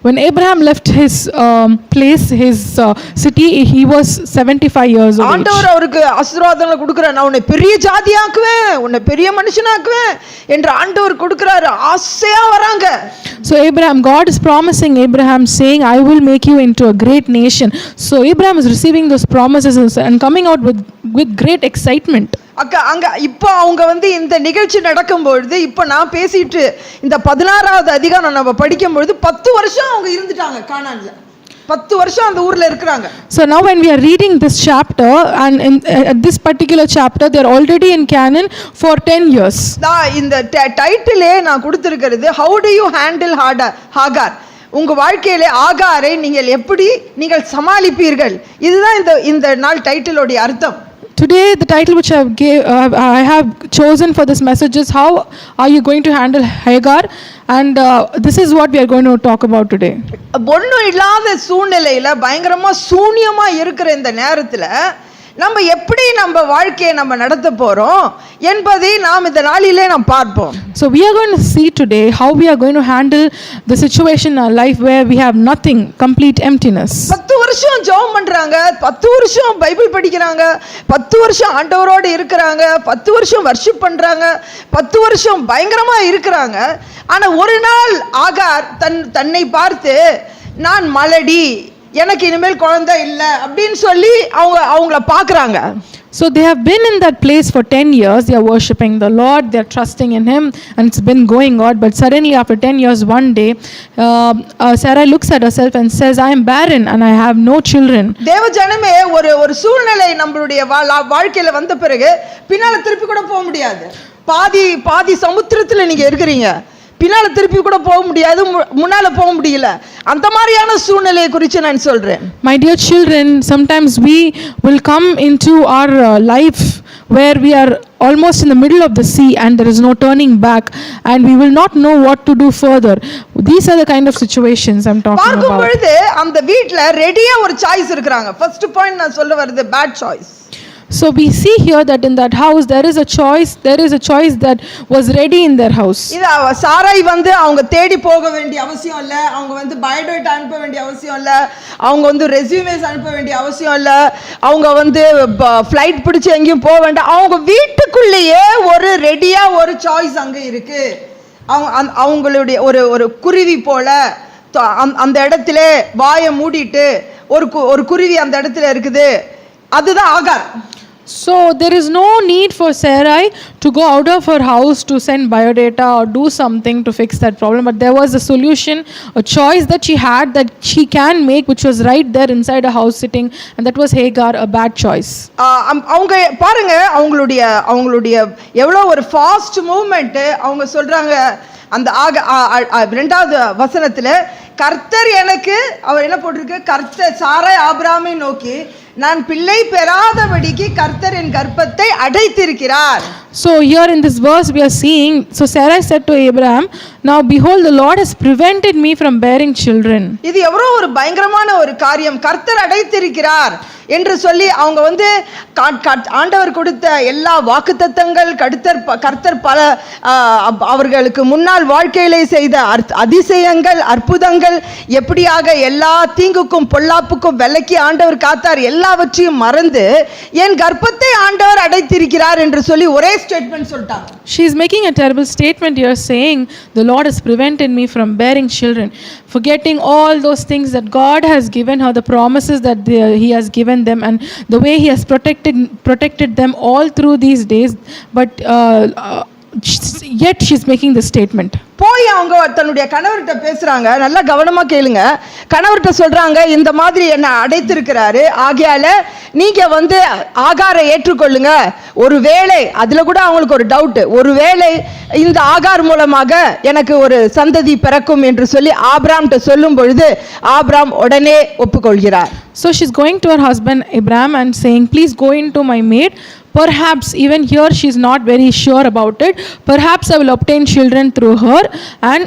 When Abraham left his place, his city, he was 75 years old. ஆண்டவர் அவருக்கு ஆசீர்வாதங்களை கொடுக்கிறார். நான் உன்னை பெரிய ஜாதியாக்குவேன், உன்னை பெரிய மனுஷனாக்குவேன் என்று ஆண்டவர் கொடுக்கிறாரு. ஆசையா வராங்க. So God is promising Abraham, saying, I will make you into a great nation. So Abraham is receiving those promises and coming out with great excitement. அங்க இப்போ அவங்க இந்த நிகழ்ச்சி நடக்கும்பொழுது, இப்போ நான் பேசிட்டு இந்த 16வது அதிகாரம் நம்ம படிக்கும்பொழுது 10 வருஷம் அவங்க இருந்துட்டாங்க கானான்ல. 10 வருஷம் அந்த ஊர்ல இருக்கிறாங்க. So now when we are reading this chapter, and at this particular chapter they are already in Canaan for 10 years. நான் இந்த டைட்டிலே நான் கொடுத்திருக்கிறது, how do you handle Hagar? உங்க வாழ்க்கையிலே ஆகாரை நீங்கள் சமாளிப்பீர்கள். இதுதான் இந்த நாள் டைட்டிலோட அர்த்தம். Today the title which I have chosen for this message is, how are you going to handle Hagar? And this is what we are going to talk about today. ஒண்ணும் இல்லாத சூழ்நிலையில பயங்கரமா சூன்யமா இருக்கிற இந்த நேரத்துல நம்ம எப்படி நம்ம வாழ்க்கையை நம்ம நடத்த போறோம் என்பதை நாம் இந்த நாளிலே நாம் பார்ப்போம். So we are going to see today how we are going to handle the situation in our life where we have nothing, complete emptiness. 10 வருஷம் ஜெபம் பண்றாங்க, 10 வருஷம் பைபிள் படிக்கிறாங்க, 10 வருஷம் ஆண்டவரோடு இருக்கிறாங்க, 10 வருஷம் வர்ஷிப் பண்றாங்க, 10 வருஷம் பயங்கரமா இருக்கிறாங்க. ஆனா ஒரு நாள் ஆகார் தன்னை பார்த்து, நான் மலடி, எனக்கு இனிமேல் குழந்தை இல்லை அப்படின்னு சொல்லி அவங்கள பார்க்குறாங்க. So they have been in that place for 10 years. They are worshiping the Lord, they are trusting in Him, and it's been going on. But suddenly after 10 years, one day, Sarah looks at herself and says, I am barren and I have no children. தேவ ஜனமே, ஒரு சூழ்நிலை நம்மளுடைய வாழ்க்கையில வந்த பிறகு பின்னால திருப்பி கூட போக முடியாது. பாதி சமுத்திரத்துல நீங்க இருக்கிறீங்க, பின்னால திருப்பி கூட போக முடியாது, முன்னால போக முடியல. அந்த மாதிரியான சூழ்நிலையை குறித்து நான் சொல்றேன். My dear children, sometimes we will come into our life where we are almost in the middle of the sea and there is no turning back and we will not know what to do further. These are the kind of situations I'm talking about. பார்க்கும் பொழுது அந்த வீட்ல ரெடியா ஒரு choice இருக்குறாங்க. First point நான் சொல்ல வருது, bad choice. So we see here that in that house there is a choice that was ready in their house. இது சாராய் அவங்க தேடி போக வேண்டிய அவசியம் இல்ல, அவங்க பயோடேட்டா அனுப்ப வேண்டிய அவசியம் இல்ல, அவங்க ரெஸ்யூமேஸ் அனுப்ப வேண்டிய அவசியம் இல்ல, அவங்க ஃளைட் பிடிச்சு எங்கேயும் போக வேண்டாம். அவங்க வீட்டுக்குள்ளேயே ஒரு ரெடியா ஒரு சாய்ஸ் அங்க இருக்கு. அவங்களுடைய ஒரு குருவி போல அந்த இடத்துல வாயை மூடிட்டு ஒரு குருவி அந்த இடத்துல இருக்குது. அதுதான் ஆகார். So there is no need for Sarai to go out of her house to send biodata or do something to fix that problem, but there was a solution, a choice that she had that she can make, which was right there inside a house sitting, and that was Hagar, a bad choice. அவங்க பாருங்க, அவங்களுடைய எவ்வளவு ஒரு fast movement. அவங்க சொல்றாங்க அந்த 2வது வசனத்துல, கர்த்தர் எனக்கு, அவர் என்ன போட்டிருக்கு, கர்த்தர் சாராய் ஆபிரகாமை நோக்கி, நான் பிள்ளை பெறாதபடிக்கு கர்த்தர் என் கர்ப்பத்தை அடைத்திருக்கிறார். So here in this verse we are seeing, so Sarah said to Abraham, now behold, the Lord has prevented me from bearing children. இது எவ்வளவு ஒரு பயங்கரமான ஒரு காரியம். கர்த்தர் அடைத்திருக்கிறார் என்று சொல்லி அவங்க ஆண்டவர் கொடுத்த எல்லா வாக்குத்தத்தங்கள், கர்த்தர் பல அவர்களுக்கு முன்னால் வாழ்க்கையிலே செய்த அதிசயங்கள், அற்புதங்கள், எப்படியாக எல்லா தீங்குக்கும் பொல்லாப்புக்கும் விலக்கி ஆண்டவர் காத்தார், எல்லாவற்றையும் மறந்து என் கர்ப்பத்தை ஆண்டவர் அடைத்திருக்கிறார் என்று சொல்லி ஒரே ஸ்டேட்மெண்ட் சொல்லிட்டாங்க. She is making a terrible statement here, saying the Lord has prevented me from bearing children, forgetting all those things that God has given her, the promises that He has given them, and the way He has protected them all through these days. But yet she is making this statement. போய் அவங்க தன்னுடைய கணவர்கிட்ட பேசுறாங்க. நல்லா கவனமா கேளுங்க. கணவர்கிட்ட சொல்றாங்க, இந்த மாதிரி என்ன அடைத்திருக்கிறாரு, ஆகையால நீங்க ஆகாரை ஏற்றுக்கொள்ளுங்க. ஒருவேளை அதுல கூட அவங்களுக்கு ஒரு டவுட், ஒருவேளை இந்த ஆகார் மூலமாக எனக்கு ஒரு சந்ததி பிறக்கும் என்று சொல்லி ஆபிரகாம்கிட்ட சொல்லும் பொழுது ஆபிரகாம் உடனே ஒப்புக்கொள்கிறார். So she's going to her husband Abraham and saying, please go into my maid. Perhaps even here she is not very sure about it. Perhaps I will obtain children through her. And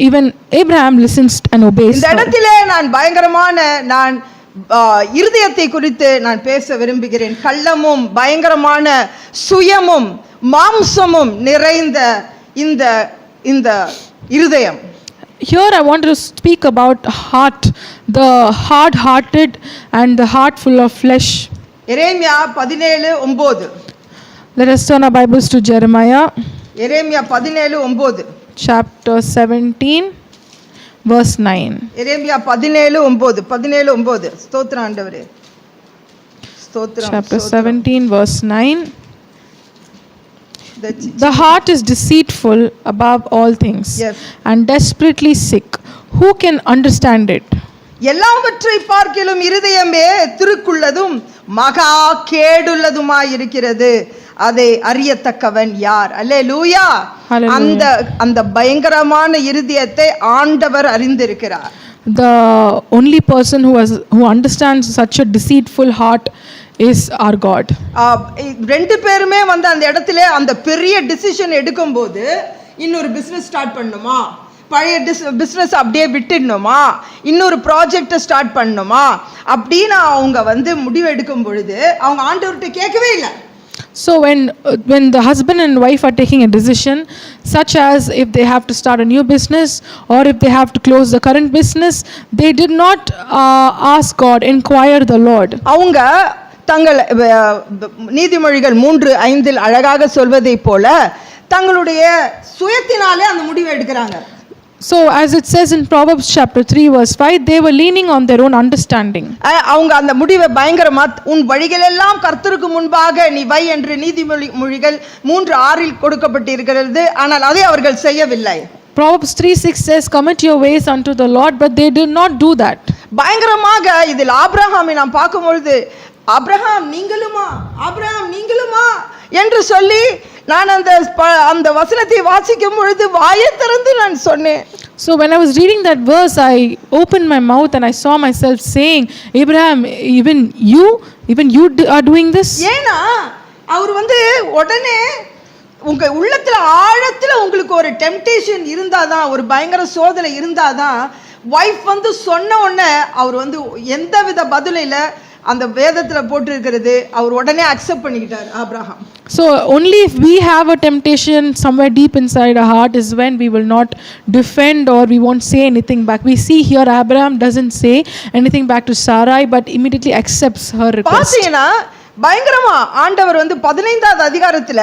even Abraham listens and obeys. இந்த இடத்திலே நான் பயங்கரமான இருதயத்தை குறித்து நான் பேச விரும்புகிறேன். கள்ளமும் பயங்கரமான சுயமும் மாம்சமும் நிறைந்த இந்த இருதயம். here I want to speak about heart, the hard-hearted and the heart full of flesh. Jeremiah 17:9. Let us turn our Bibles to Jeremiah Jeremiah 17:9. chapter 17 verse 9. எரேமியா 17:9. 17:9. ஸ்தோத்திரம் ஆண்டவரே, ஸ்தோத்திரம். Chapter 17 verse 9. The The heart is deceitful above all things, Yes. and desperately sick. Who can understand it? எல்லாவற்றை பார்க்கிலும் இருதயமே திருக்குள்ளதும் மகா கேடுள்ளதுமாயிருக்கிறது, அதை அறியத்தக்கவன் யார்? அல்லேலூயா. Hallelujah. அந்த பயங்கரமான இருதயத்தை ஆண்டவர் அறிந்திருக்கிறார். The only person who understands such a deceitful heart is our God. ரெண்டு பேருமே வந்து அந்த இடத்துல அந்த பெரிய டிசிஷன் எடுக்கும்போது, இன்னொரு பிஸ்னஸ் ஸ்டார்ட் பண்ணணுமா, பழைய பிஸ்னஸ் அப்படியே விட்டுடணுமா, இன்னொரு ப்ராஜெக்டை ஸ்டார்ட் பண்ணணுமா அப்படின்னு அவங்க வந்து முடிவு எடுக்கும் பொழுது அவங்க ஆண்டவர்கிட்ட கேட்கவே இல்லை. So when the husband and wife are taking a decision, such as if they have to start a new business or if they have to close the current business, they did not ask God, inquire the Lord. அவங்க தங்கள் நீதிமொழிகள் 3:5 அழகாக சொல்வதை போல தங்களுடைய சுயத்தினாலே அந்த முடிவை எடுக்கிறாங்க. So as it says in Proverbs chapter 3 verse 5, they were leaning on their own understanding. அவங்க அந்த முடிவை பயங்கரமா, உன் வழிகளெல்லாம் கர்த்தருக்கு முன்பாக நீ வை என்று நீதிமொழிகள் 3:6 கொடுக்கப்பட்டிருக்கிறது. ஆனால் அதை அவர்கள் செய்யவில்லை. Proverbs 3:6 says, commit your ways unto the Lord, but they did not do that. பயங்கரமாக இதில் ஆபிரகாமை நாம் பார்க்கும்பொழுது, ஆபிரகாம் நீங்களுமா, ஆபிரகாம் நீங்களுமா என்று சொல்லி நான் அந்த வசனத்தை வாசிக்கும் பொழுது வாயை திறந்து நான் சொன்னேன். So when I was reading that verse, I opened my mouth and I saw myself saying, Abraham, even you are doing this? ஏன்னா அவர் வந்து உடனே உங்க உள்ளத்துல ஆழத்துல உங்களுக்கு ஒரு டெம்டேஷன் இருந்தாதான், ஒரு பயங்கர சோதனை இருந்தாதான், வைஃப் வந்து சொன்ன உடனே அவர் வந்து எந்த வித பதில அந்த வேதத்துல போட்டிருக்கிறது அவர் உடனே அக்செப்ட் பண்ணிக்கிட்டார் Abraham. So only if we have a temptation somewhere deep inside our heart is when we will not defend or we won't say anything back. We see here Abraham doesn't say anything back to Sarai but immediately accepts her request. பாத்தீங்கன்னா பயங்கரமா ஆண்டவர் வந்து 15வது அதிகாரத்துல,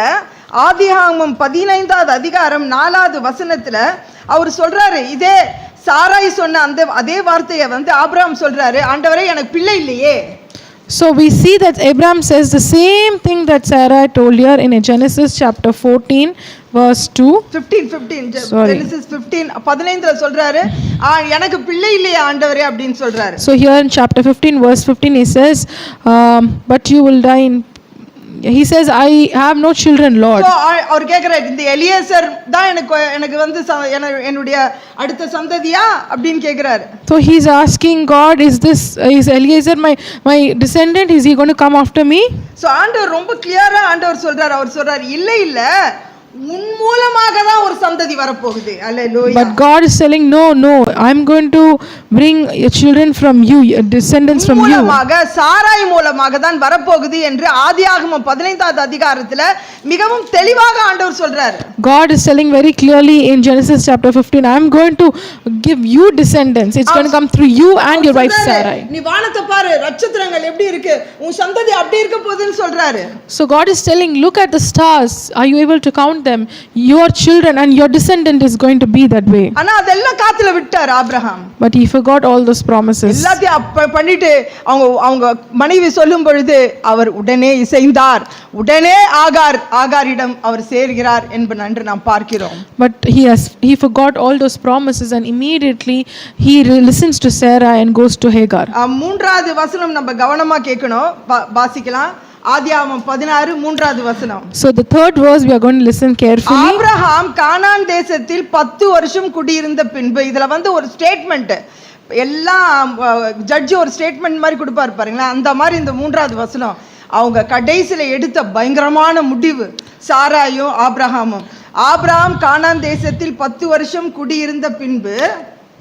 ஆதியாகமம் 15வது அதிகாரம் 4வது வசனத்துல அவர் சொல்றாரு, இதே சாராய் சொன்ன அதே வார்த்தையை வந்து ஆபிரகாம் சொல்றாரு, ஆண்டவரே எனக்கு பிள்ளை இல்லையே. So we see that Abraham says the same thing that Sarah told here in Genesis chapter 14 verse 2. 15 Genesis 15 சொல்றாரு, எனக்கு பிள்ளை இல்லையே ஆண்டவரே அப்படின்னு சொல்றாரு. So here in chapter 15 verse 15 he says, but you will die in, he says, I have no children, Lord. So அவர் கேக்குறாரு, இந்த எலியேசர் தான் எனக்கு வந்து என்னுடைய அடுத்த சந்ததியா அப்படின்னு கேக்குறாரு. So he's asking God, is Eliezer my descendant? Is he going to come after me? So ஆண்டவர் ரொம்ப கிளியரா ஆண்டவர் சொல்றாரு, அவர் சொல்றாரு, இல்ல உன் மூலமாக தான் ஒரு சந்ததி வரப்போகுது. அல்லேலூயா. But God is telling, no, I'm going to bring children from you, descendants from you. மூலமாக சாராய் மூலமாக தான் வரப்போகுது என்று ஆதியாகமம் 15வது அதிகாரத்துல மிகவும் தெளிவாக ஆண்டவர் சொல்றாரு. God is telling very clearly in Genesis chapter 15, I'm going to give you descendants. It's going to come through you and your wife Sarai. நீ வானத்தை பாரு, நட்சத்திரங்கள் எப்படி இருக்கு, உன் சந்ததி அப்படி இருக்க போகுதுன்னு சொல்றாரு. So God is telling, look at the stars, are you able to count them? Your children and your descendant is going to be that way. ஆனா அதெல்லாம் காத்துல விட்டார் Abraham. But he forgot all those promises. எல்லாத்தையும் பண்ணிட்டு அவங்க மனைவி சொல்லும் பொழுது அவர் உடனே இசைந்தார், உடனே ஆகாரிடம் அவர் சேர்கிறார் என்று நாம் பார்க்கிறோம். But he forgot all those promises and immediately he listens to Sarah and goes to Hagar. 3வது வசனம் நம்ம கவனமா கேட்கணும், வாசிக்கலாம். ஆதியாகமம் 16 3வது வசனம். So the third verse we are going to listen carefully. Abraham Canaan தேசத்தில் 10 வருஷம் குடியிருந்த பின்பு, இதுல வந்து ஒரு ஸ்டேட்மெண்ட், எல்லாம் ஜட்ஜ் ஒரு ஸ்டேட்மெண்ட் மாதிரி கொடுப்பாரு பாருங்களா, அந்த மாதிரி இந்த 3வது வசனம் அவங்க கடைசியில எடுத்த பயங்கரமான முடிவு. சாராயும் ஆபிரகாம் கானான் தேசத்தில் 10 வருஷம் குடியிருந்த பின்பு.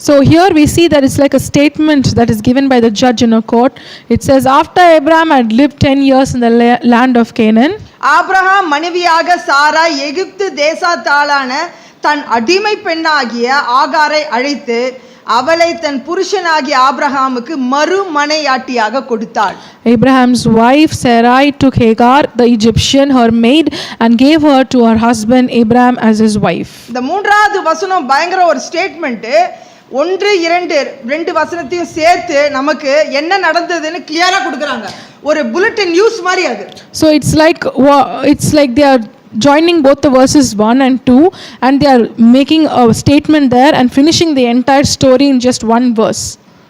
So here we see that it's like a statement that is given by the judge in a court. It says, after Abraham had lived 10 years in the land of Canaan, Abraham மனைவியாக சாரா எகிப்து தேசத்தாளான தன் அடிமை பெண்ணாகிய ஆகாரை அழைத்து அவளை தன் புருஷனாகிய ஆபிரகாமுக்கு மறுமனையாட்டியாக கொடுத்தாள். Abraham's wife Sarai took Hagar, the Egyptian, her maid, and gave her to her husband Abraham as his wife. இந்த மூன்றாவது வசனம் பயங்கர ஒரு ஸ்டேட்மெண்ட். 1-2 வசனத்தையும் சேர்த்து நமக்கு என்ன நடந்ததுன்னு கிளியரா கொடுக்குறாங்க. ஒரு புல்லட்டின் நியூஸ் மாதிரி அது. So it's like they are joining both the verses 1 and 2, and they are making a statement there and finishing the entire story in just one verse.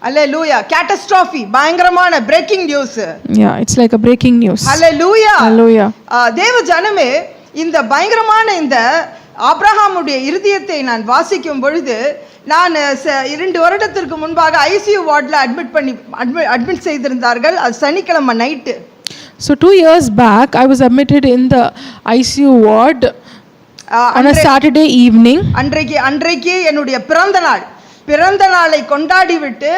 அல்லேலூயா. கேட்டஸ்ட்ரோஃபி, பயங்கரமான breaking news. Yeah, it's like a breaking news. Hallelujah. Hallelujah. தேவ ஜனமே, இந்த பயங்கரமான இந்த ஆபிரகாமுடைய இருதயத்தை நான் வாசிக்கும் பொழுது, நான் 2 வருடத்திற்கு முன்பாக ஐசியூ வார்டில் அட்மிட் செய்திருந்தார்கள். அது சனிக்கிழமை night. So 2 years back, I was admitted in the ICU ward on a Saturday evening. அன்றைக்கு என்னுடைய பிறந்த நாளை கொண்டாடி விட்டு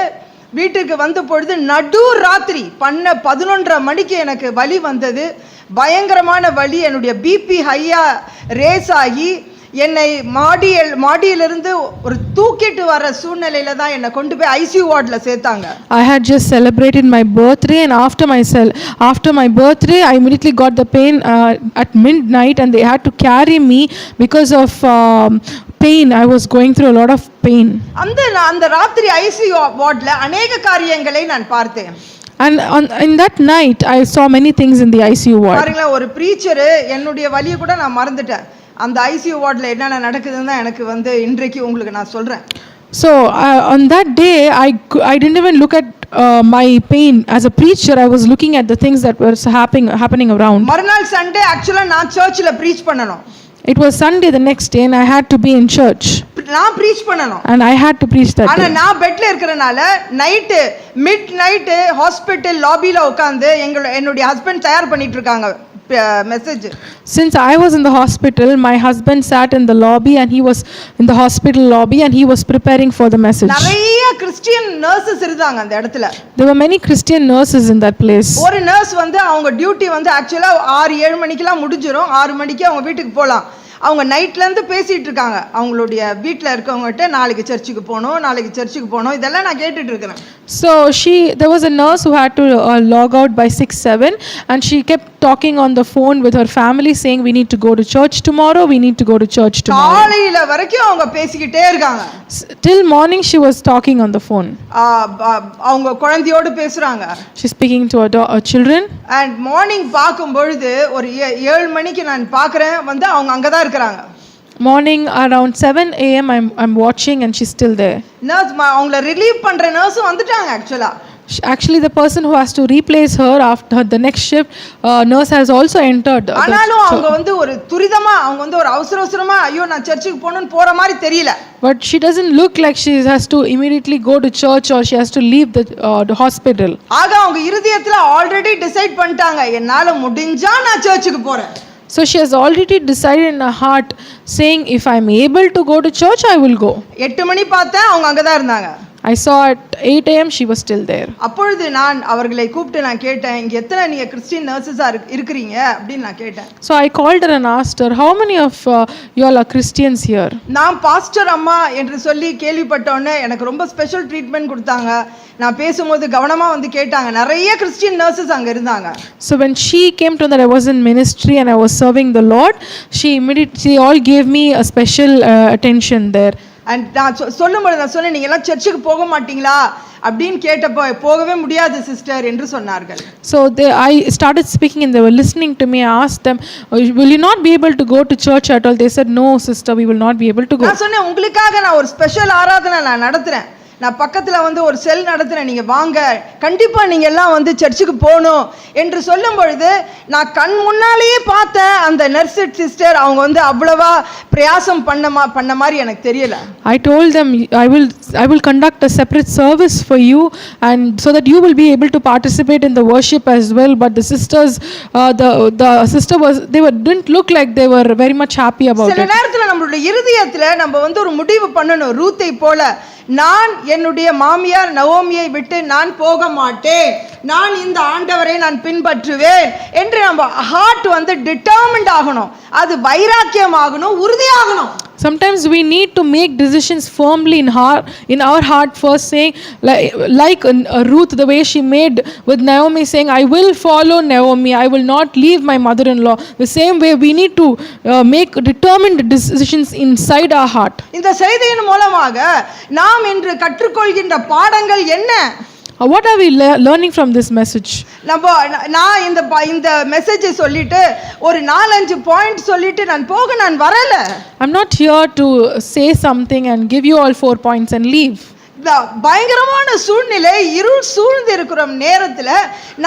வீட்டுக்கு வந்த பொழுது நடு ராத்திரி 11:30 மணிக்கு எனக்கு வலி வந்தது. பயங்கரமான வலி. என்னுடைய பிபி ஹையா ரேஸ் ஆகி என்னை மாடியிலிருந்து ஒரு தூக்கிட்டு வர சூழ்நிலையில தான் என்னை கொண்டு போய் ஐசியூ வார்டில் சேர்த்தாங்க. I had just celebrated my birthday, and after my birthday I immediately got the pain at midnight, and they had to carry me because of pain. I was going through a lot of pain. அந்த ராத்திரி ICU வார்டில் அநேக காரியங்களை நான் பார்த்தேன். And in that night I saw many things in the ICU ward. பாருங்களா, ஒரு preacher என்னுடைய வலியை கூட நான் மறந்துட்டேன். அந்த ஐசியூ வார்டில் என்னென்ன நடக்குதுன்னு எனக்கு இன்றைக்கு உங்களுக்கு நான் சொல்கிறேன். So on that day I didn't even look at my pain. As a preacher, I was looking at the things that were happening around. மறுநாள் சண்டே ஆக்சுவலாக நான் சர்ச்சில் ப்ரீச் பண்ணணும். It was Sunday the next day, and I had to be in church. நான் preach பண்ணணும். And I had to preach that day. ஆனா நான் பெட்ல இருக்கறனால மிட் நைட் ஹாஸ்பிடல் லாபில உட்கார்ந்து என்னுடைய ஹஸ்பண்ட் தயார் பண்ணிட்டு இருக்காங்க message. Since I was in the hospital, my husband sat in the lobby, and he was in the hospital lobby, and he was preparing for the message. நிறைய Christian nurses இருந்தாங்க அந்த இடத்துல. There were many Christian nurses in that place. ஒரு nurse அவங்க duty ஆக்சுவலா 6-7 மணிக்கெல்லாம் முடிஞ்சிரும். 6 மணிக்கு அவங்க வீட்டுக்கு போலாம். அவங்க நைட்லேருந்து பேசிகிட்டு இருக்காங்க அவங்களுடைய வீட்டில் இருக்கவங்ககிட்ட, நாளைக்கு சர்ச்சுக்கு போகணும் இதெல்லாம் நான் கேட்டுட்டு இருக்கிறேன். So there was a nurse who had to log out by 6-7, and she kept talking on the phone with her family saying we need to go to church tomorrow. காலையில வரைக்கும் அவங்க பேசிக்கிட்டே இருக்காங்க. Till morning she was talking on the phone. அவங்க குழந்தையோடு பேசுறாங்க. She's speaking to her children. And morning பார்க்கும் பொழுது ஒரு 7 மணிக்கு நான் பார்க்கறேன் அவங்க அங்க தான் இருக்காங்க. Morning around 7 a.m. I'm watching, and she's still there. Nurse அவங்கள ரிலீவ் பண்ற நர்ஸும் வந்துட்டாங்க ஆக்சுவலா. Actually, the person who has to replace her after the next shift, nurse has also entered. ஆனாலும் அவங்க ஒரு துரிதமா ஒரு அவசரமா ஐயோ நான் சர்ச்சுக்கு போறேன்னு போற மாதிரி தெரியல. But she doesn't look like she has to immediately go to church or she has to leave the hospital. ஆக அவங்க இருதயத்துல ஆல்ரெடி டிசைட் பண்ணிட்டாங்க, என்னால முடிஞ்சா நான் சர்ச்சுக்கு போறேன். So she has already decided in her heart, saying if I am able to go to church, I will go. 8 மணி பார்த்தேன் அவங்க அங்க தான் இருந்தாங்க. I saw at 8 a.m. she was still there. அப்பொழுது நான் அவர்களை கூப்பிட்டு நான் கேட்டேன், இங்க எத்தனை நீங்க கிறிஸ்டியன் நர்சஸா இருக்கீங்க அப்படின்னு நான் கேட்டேன். So I called her and asked her, how many of you all are Christians here? நான் பாஸ்டர் அம்மா என்று சொல்லி கேள்விப்பட்டோன்னே எனக்கு ரொம்ப ஸ்பெஷல் ட்ரீட்மெண்ட் கொடுத்தாங்க. நான் பேசும்போது கவனமா கேட்டாங்க. நிறைய கிறிஸ்டியன் நர்சஸ் அங்க இருந்தாங்க. So when she came to that I was in ministry and I was serving the Lord, she all gave me a special attention there. And நான் சொல்லும்போது நான் சொன்னேன், நீங்க எல்லாம் சர்ச்சுக்கு போக மாட்டீங்களா அப்படின்னு கேட்டப்போ போகவே முடியாது சிஸ்டர் என்று சொன்னார்கள். So I started speaking and they were listening to me. I asked them, will you not be able to go to church at all? They said, no sister, we will not be able to go. நான் சொன்னேன், உங்களுக்காக நான் ஒரு special ஆராதனை நான் நடத்துறேன். நான் பக்கத்தில் ஒரு செல் நடத்துகிறேன், நீங்கள் வாங்க, கண்டிப்பாக நீங்கள் எல்லாம் சர்ச்சுக்கு போகணும் என்று சொல்லும் பொழுது நான் கண் முன்னாலேயே பார்த்தேன் அந்த நர்ஸ் சிஸ்டர் அவங்க அவ்வளவா பிரயாசம் பண்ண மாதிரி எனக்கு தெரியல. I told them I will conduct a separate service for you, and so that you will be able to participate in the worship as well. But the sisters, the sister didn't look like they were very much happy about it. சில நேரத்தில் நம்மளுடைய இருதயத்தில் நம்ம ஒரு முடிவு பண்ணணும். ரூத்தை போல நான் என்னுடைய மாமியார் நவோமியை விட்டு நான் போக மாட்டேன், நான் இந்த ஆண்டவரை நான் பின்பற்றுவேன் என்று நம்ம ஹார்ட் டிட்டர்மின்ட் ஆகணும். அது வைராக்கியமாகணும், உறுதியாகணும். Sometimes we need to make decisions firmly in our heart first, saying like Ruth, the way she made with Naomi, saying, I will follow Naomi, I will not leave my mother-in-law. The same way we need to make determined decisions inside our heart. இந்த செய்தியின் மூலமாக நாம் இன்று கற்றுக்கொள்கின்ற பாடங்கள் என்ன? What are we learning from this message? நான் இந்த மெசேஜை சொல்லிட்டு ஒரு 4-5 பாயிண்ட் சொல்லிட்டு நான் வரல. I'm not here to say something and give you all 4 points and leave. பயங்கரமான சூழ்நிலை, இருள் சூழ்ந்து இருக்கிற நேரத்துல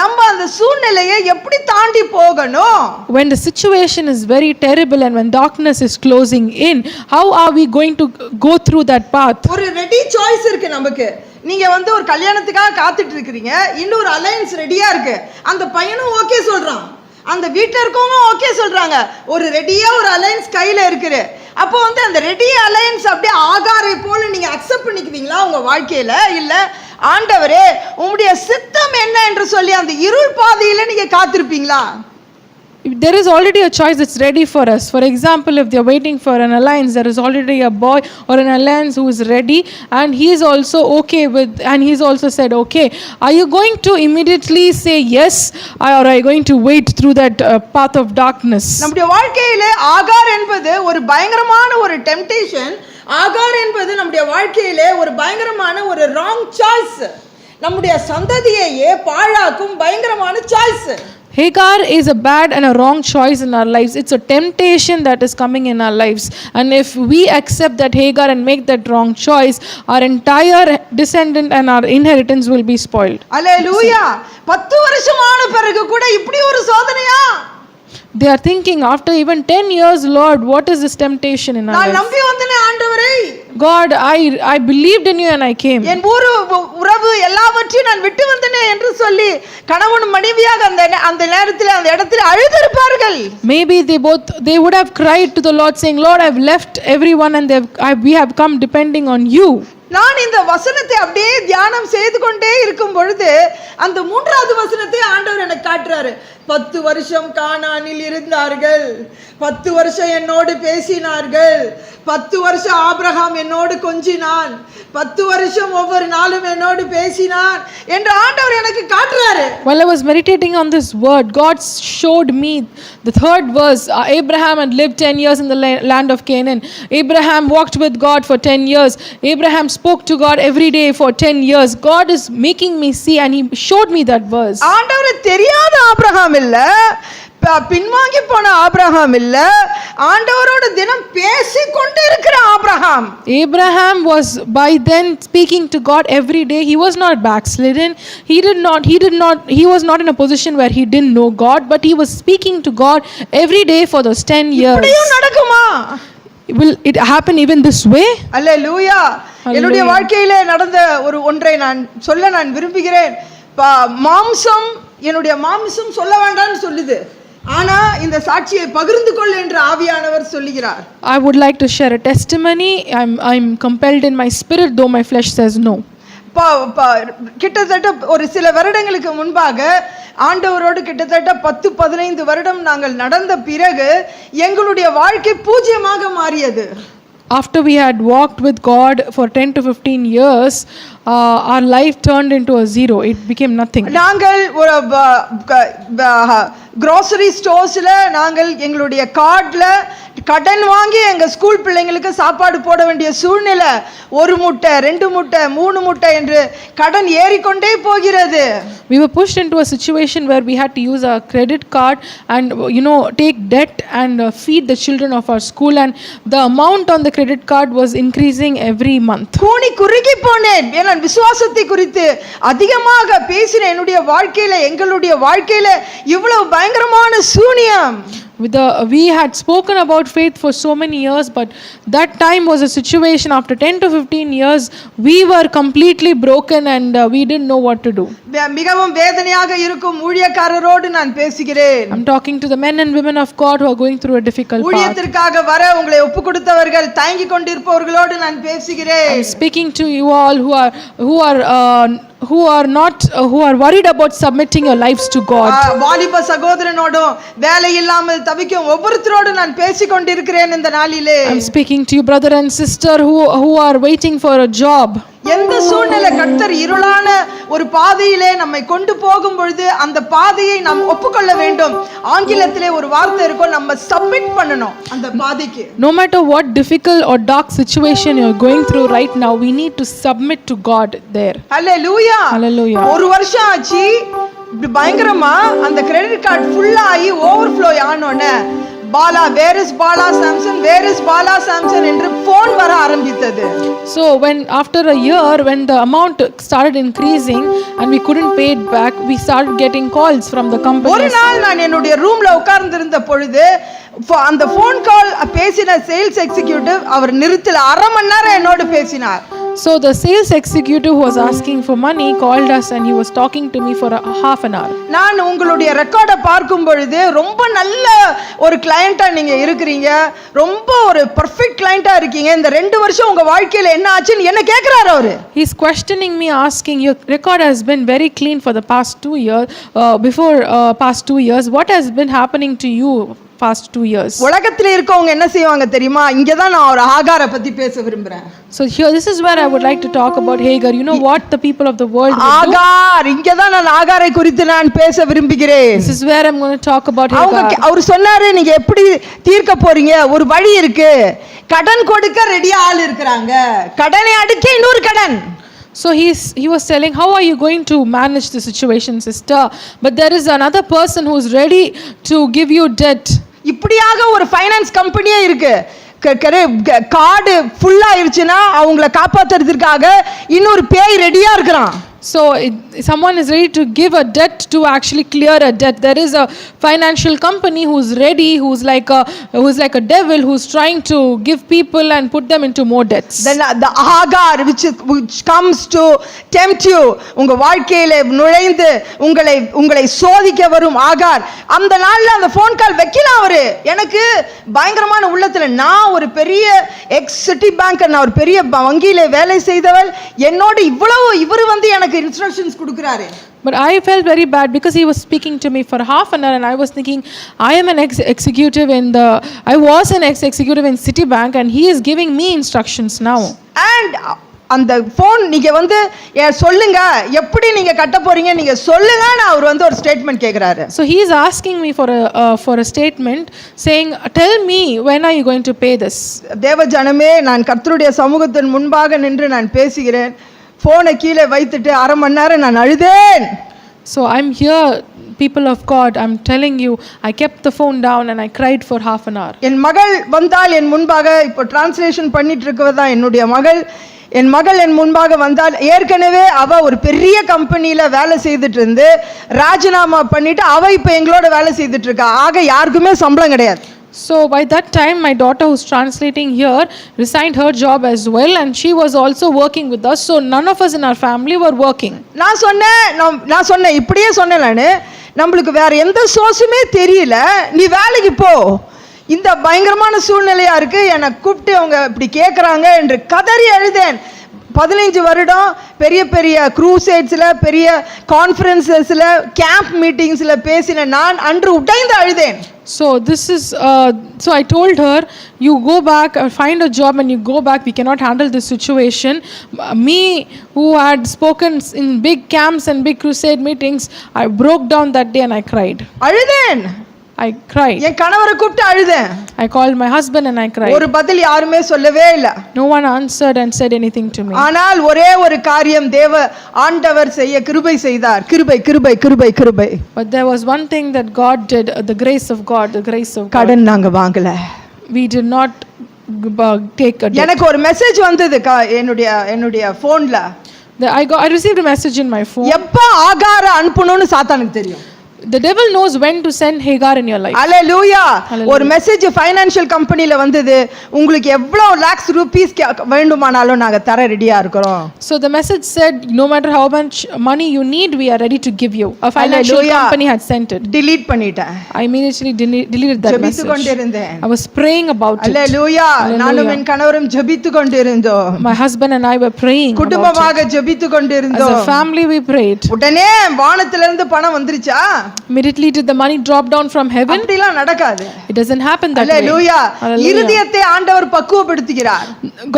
நம்ம அந்த சூழ்நிலையை எப்படி தாண்டி போகணும்? When the situation is very terrible and when darkness is closing in, how are we going to go through that path? ஒரு ரெடி சாய்ஸ் இருக்கு நமக்கு. நீங்க ஒரு கல்யாணத்துக்காக காத்துட்டு இருக்கீங்க, இன்னொரு அலையன்ஸ் ரெடியா இருக்கு, அந்த பையனும் ஓகே சொல்றான், அந்த வீட்டில் இருக்கவங்க ஓகே சொல்றாங்க, ஒரு ரெடியா ஒரு அலையன்ஸ் கையில இருக்குது. அப்போ அந்த ரெடி அலையன்ஸ் அப்படியே ஆகாரை போல நீங்க அக்செப்ட் பண்ணிக்குவீங்களா உங்க வாழ்க்கையில? இல்ல ஆண்டவரே உம்முடைய சித்தம் என்ன என்று சொல்லி அந்த இருள் பாதையில நீங்க காத்திருப்பீங்களா? There is already a choice that's ready for us. For example, if they are waiting for an alliance, there is already a boy or an alliance who is ready and he is also okay with, and he's also said okay. Are you going to immediately say yes, or are you going to wait through that path of darkness? நம்முடைய வாழ்க்கையிலே ஆகார் என்பது ஒரு பயங்கரமான ஒரு temptation. ஆகார் என்பது நம்முடைய வாழ்க்கையிலே ஒரு பயங்கரமான ஒரு ராங் சாய்ஸ். நம்முடைய சந்ததியையே பாழாக்கும் பயங்கரமான choice. Hagar is a bad and a wrong choice in our lives. It's a temptation that is coming in our lives. And if we accept that Hagar and make that wrong choice, our entire descendant and our inheritance will be spoiled. Hallelujah. 10 வருஷமான பிறகு கூட இப்படி ஒரு சோதனையா? They are thinking after even 10 years, Lord, what is this temptation in our lives? நான் நம்பி வந்தேனே ஆண்டவரே. God, I believed in you and I came. என் உறவு எல்லாவற்றையும் நான் விட்டு வந்தேனே என்று சொல்லி கணவன் மனைவியாக அந்த நேரத்தில் அந்த இடத்தில் அழுதிருப்பார்கள். Maybe they would have cried to the Lord saying, Lord, I've left everyone and we have come depending on you. நான் இந்த வசனத்தை அப்படியே தியானம் செய்து கொண்டே இருக்கும் பொழுது அந்த 3வது வசனத்தை ஆண்டவர் எனக்கு காட்டுறாரு. 10 வருஷம் கானானில் இருந்தார்கள், 10 வருஷம் என்னோடு பேசினார்கள், 10 வருஷம் ஆபிரகாம் என்னோடு கொஞ்சினான், 10 வருஷம் ஒவ்வொரு நாளும் என்னோடு பேசினான் என்று ஆண்டவர் எனக்கு காட்டுறாரு. While I was meditating on this word, God showed me the 3rd verse. Abraham had lived 10 years in the land of Canaan. Abraham walked with God for 10 years. Abraham spoke to God every day for 10 years. God is making me see, and he showed me that verse. ஆண்டவருக்கு தெரியாத Abraham இல்ல, பின்வாங்கி போன Abraham இல்ல, ஆண்டவரோடு தினம் பேசிக் கொண்டே இருக்கிற Abraham. Abraham was by then speaking to God every day. He was not backslidden. He was not in a position where he didn't know God, but he was speaking to God every day for those 10 years. இப்படியும் நடக்குமா? Will it happen even this way? அல்லேலூயா. என்னுடைய வாழ்க்கையிலே நடந்த ஒன்றை நான் சொல்ல விரும்புகிறேன். என்னுடைய மாம்சம் சொல்ல வேண்டாம்னு சொல்லுது, ஆனா இந்த சாட்சியை பகிர்ந்து கொள் என்று ஆவியானவர் சொல்லுகிறார். I would like to share a testimony. I'm compelled in my spirit, though my flesh says no. கிட்டத்தட்ட ஒரு சில வருடங்களுக்கு முன்பாக ஆண்டவரோடு கிட்டத்தட்ட 10-15 வருடம் நாங்கள் நடந்த பிறகு எங்களுடைய வாழ்க்கை பூஜ்யமாக மாறியது. After we had walked with God for 10 to 15 years, our life turned into a zero. It became nothing. நாங்கள் ஒரு grocery ஸ்டோர்ஸ்ல நாங்கள் எங்களுடைய கார்ட்ல கடன் வாங்கி எங்க ஸ்கூல் பிள்ளைங்களுக்கு சாப்பாடு போட வேண்டிய சூழ்நிலை. 1 முட்டை 2 முட்டை 3 முட்டை என்று கடன் ஏறிக்கொண்டே போகிறது. We were pushed into a situation where we had to use our credit card and take debt and feed the children of our school, and the amount on the credit card was increasing every month. கூனி குறுகி போனேன். நான் விசுவாசத்தை குறித்து அதிகமாக பேசின என்னுடைய வாழ்க்கையில எங்களுடைய வாழ்க்கையில இவ்வளவு பயங்கரமான சூனியம். We had spoken about faith for so many years, but that time was a situation after 10 to 15 years we were completely broken and we didn't know what to do. மிகவும் வேதனையாக இருக்கும் ஊழியக்காரரோடு நான் பேசுகிறேன். I'm talking to the men and women of God who are going through a difficult path. ஊழியத்திற்காக வர உங்களை ஒப்புக்கொடுத்தவர்கள் தயங்கி கொண்டிருப்பவர்களோடு நான் பேசுகிறேன். I'm speaking to you all who are who are worried about submitting your lives to God. வாலிப சகோதரனோடும் வேலை இல்லாமல் தவிக்கும் ஒவ்வொருத்தரோடும் நான் பேசிக் கொண்டிருக்கிறேன் இந்த நாளிலே. I'm speaking to you, brother and sister, who are waiting for a job. எந்த சூழ்நிலை கர்த்தர் இருளான ஒரு பாதையிலே நம்மை கொண்டு போகும் பொழுது அந்த பாதையை நாம் ஒப்புக்கொள்ள வேண்டும். ஆங்கிலத்திலே ஒரு வார்த்தை இருக்கும், நம்ம சப்மிட் பண்ணணும் அந்த பாதைக்கு. No matter what difficult or dark situation you're going through right now, we need to submit to God there. Hallelujah. Hallelujah. ஒரு வருஷம் ஆச்சு, இப்படி பயங்கரமா அந்த கிரெடிட் கார்டு ஃபுல்லா ஆகி ஓவர்ஃப்ளோ ஆனோனே Bala, where is Bala Samson, where is Bala Samson என்று போன் வர ஆரம்பித்தது. So when after a year, when the amount started increasing and we couldn't pay it back, we started getting calls from the company. ஒரு நாள் நான் என்னுடைய ரூம்ல உட்கார்ந்திருந்த பொழுது அந்த ஃபோன் கால் பேசின சேல்ஸ் எக்ஸிகியூட்டிவ் அவர் நிறுத்தல, அரை மணி நேரம் என்னோடு பேசினார். So the sales executive who was asking for money called us and he was talking to me for a half an hour. நான் உங்களுடைய ரெக்கார்டை பார்க்கும் பொழுது ரொம்ப நல்ல ஒரு கிளையண்டா நீங்க இருக்கிறீங்க, ரொம்ப ஒரு பெர்ஃபெக்ட் கிளையண்டா இருக்கீங்க. இந்த 2 வருஷம் உங்க வாழ்க்கையில என்ன ஆச்சுன்னு என்ன கேக்குறாரு அவரு. He is questioning me, asking, your record has been very clean for the past 2 years, past 2 years. What has been happening to you past 2 years? உலகத்துல இருக்கவங்க என்ன செய்வாங்க தெரியுமா? இங்க தான் நான் ஒரு ஆகாரை பத்தி பேச விரும்புறேன். So here, this is where I would like to talk about Hagar. You know what the people of the world would do? ஆகார், இங்க தான் நான் ஆகாரை குறித்து நான் பேச விரும்புகிறேன். This is where I'm going to talk about Hagar. அவர் சொன்னாரு, நீங்க எப்படி தீர்க்க போறீங்க? ஒரு வழி இருக்கு, கடன் கொடுக்க ரெடியா ஆள் இருக்கிறாங்க, கடனை அடைக்க இன்னொரு கடன். So he was telling, how are you going to manage the situation, sister? But there is another person who is ready to give you debt. இப்படியாக ஒரு ஃபைனான்ஸ் கம்பெனியே இருக்கு. கார்டு ஃபுல்லா ஆயிருச்சுன்னா அவங்கள காப்பாத்துறதுக்காக இன்னொரு பேய் ரெடியா இருக்கிறான். So someone is ready to give a debt to actually clear a debt. There is a financial company who's ready, who's like a devil who's trying to give people and put them into more debts. Then the Hagar which comes to tempt you, உங்க வாழ்க்கையில நுழைந்து உங்களை சோதிக்க வரும் ஆகார். அந்த நாள்ல அந்த phone call வைக்கலாம் அவரு. எனக்கு பயங்கரமான உள்ளத்துல, நான் ஒரு பெரிய எக்ஸ் சிட்டி பேங்க், நான் ஒரு பெரிய வங்கியில வேலை செய்தவள், என்னோட இவ்வளவு இவர் வந்து எனக்கு இன்ஸ்ட்ரக்ஷன்ஸ் கொடுக்கறாரு. But I felt very bad because he was speaking to me for half an hour and I was thinking, I was an ex-executive in Citibank and he is giving me instructions now. And அந்த phone நீங்க வந்து சொல்லுங்க, எப்படி நீங்க கட்ட போறீங்க நீங்க சொல்லுங்க, நான் அவர் வந்து ஒரு ஸ்டேட்மென்ட் கேக்குறாரு. So he is asking me for a statement saying, tell me, when are you going to pay this? தேவ ஜனமே, நான் கர்த்தருடைய சமூகத்தின் முன்பாக நின்று நான் பேசுகிறேன். போனை கீழே வைத்துட்டு அரை மணி நேரம் நான் அழுதேன். So I'm here, people of God, I'm telling you, I kept the phone down and I cried for half an hour. என் மகள் வந்தால் என் முன்பாக, இப்போ டிரான்ஸ்லேஷன் பண்ணிட்டு இருக்கவதான் என்னுடைய மகள். என் மகள் என் முன்பாக வந்தால், ஏற்கனவே அவ ஒரு பெரிய கம்பெனியில வேலை செய்துட்டு இருந்து ராஜினாமா பண்ணிட்டு அவ இப்போ எங்களோட வேலை செய்துட்டு இருக்கா. ஆக யாருக்குமே சம்பளம் கிடையாது. So by that time my daughter who's translating here resigned her job as well and she was also working with us, so none of us in our family were working. நான் சொன்னேன் இப்படியே சொன்னேன், நானு நம்மளுக்கு வேற எந்த சோர்ஸுமே தெரியல, நீ வேலைக்கு போ, இந்த பயங்கரமான சூழ்நிலையா இருக்கு, என்னை கூப்பிட்டு அவங்க இப்படி கேட்குறாங்க என்று கதறி அழுதேன். 15 வருடம் பெரிய பெரிய க்ரூசேட்ஸ்ல, பெரிய கான்ஃபரன்சஸ்ல, கேம்ப் மீட்டிங்ஸ்ல பேசின நான் அன்று உடைந்து அழுதேன். So so I told her, you go back, find a job and you go back, we cannot handle this situation. Me who had spoken in big camps and big crusade meetings, I broke down that day and I cried. அழுதேன். I cried. என் கணவரை கூப்பிட்டு அழுதேன். I called my husband and I cried. ஒரு பதில் யாருமே சொல்லவே இல்ல. No one answered and said anything to me. ஆனால் ஒரே ஒரு காரியம் தேவ ஆண்டவர் செய்ய கிருபை செய்தார். கிருபை கிருபை கிருபை கிருபை. But there was one thing that God did, the grace of God, the grace of God. கடன் நாங்க வாங்கல. We did not take a debt. எனக்கு ஒரு மெசேஜ் வந்தது என்னுடைய போன்ல. I received a message in my phone. எப்ப ஆகார அனுப்பணும்னு சாத்தானுக்கு தெரியும். The devil knows when to send Hagar in your life. Hallelujah. Hallelujah. ஒரு மெசேஜ் ஃபைனான்ஷியல் கம்பெனில வந்தது, உங்களுக்கு எவ்வளவு lakhs rupees வேண்டுமானாலும் நாங்க தர ரெடியா இருக்கிறோம். So the message said, no matter how much money you need, we are ready to give you. A financial Hallelujah. company had sent it. delete பண்ணிட்டேன். I immediately deleted that ஜெபித்து message. கொண்டிருந்தேன். I was praying about it. அல்லேலூயா. நானும் என் கணவரும் ஜெபித்து கொண்டிருந்தோம். My husband and I were praying about it. குடும்பமாக ஜெபித்து As கொண்டிருந்தோம். a family we prayed. உடனே வானத்திலிருந்து பணம் வந்துருச்சா? Immediately did the money drop down from heaven? அப்படிலாம் நடக்காது. It doesn't happen that way. Hallelujah. Hallelujah. இருதயத்தை ஆண்டவர் பக்குவப்படுத்துகிறார்.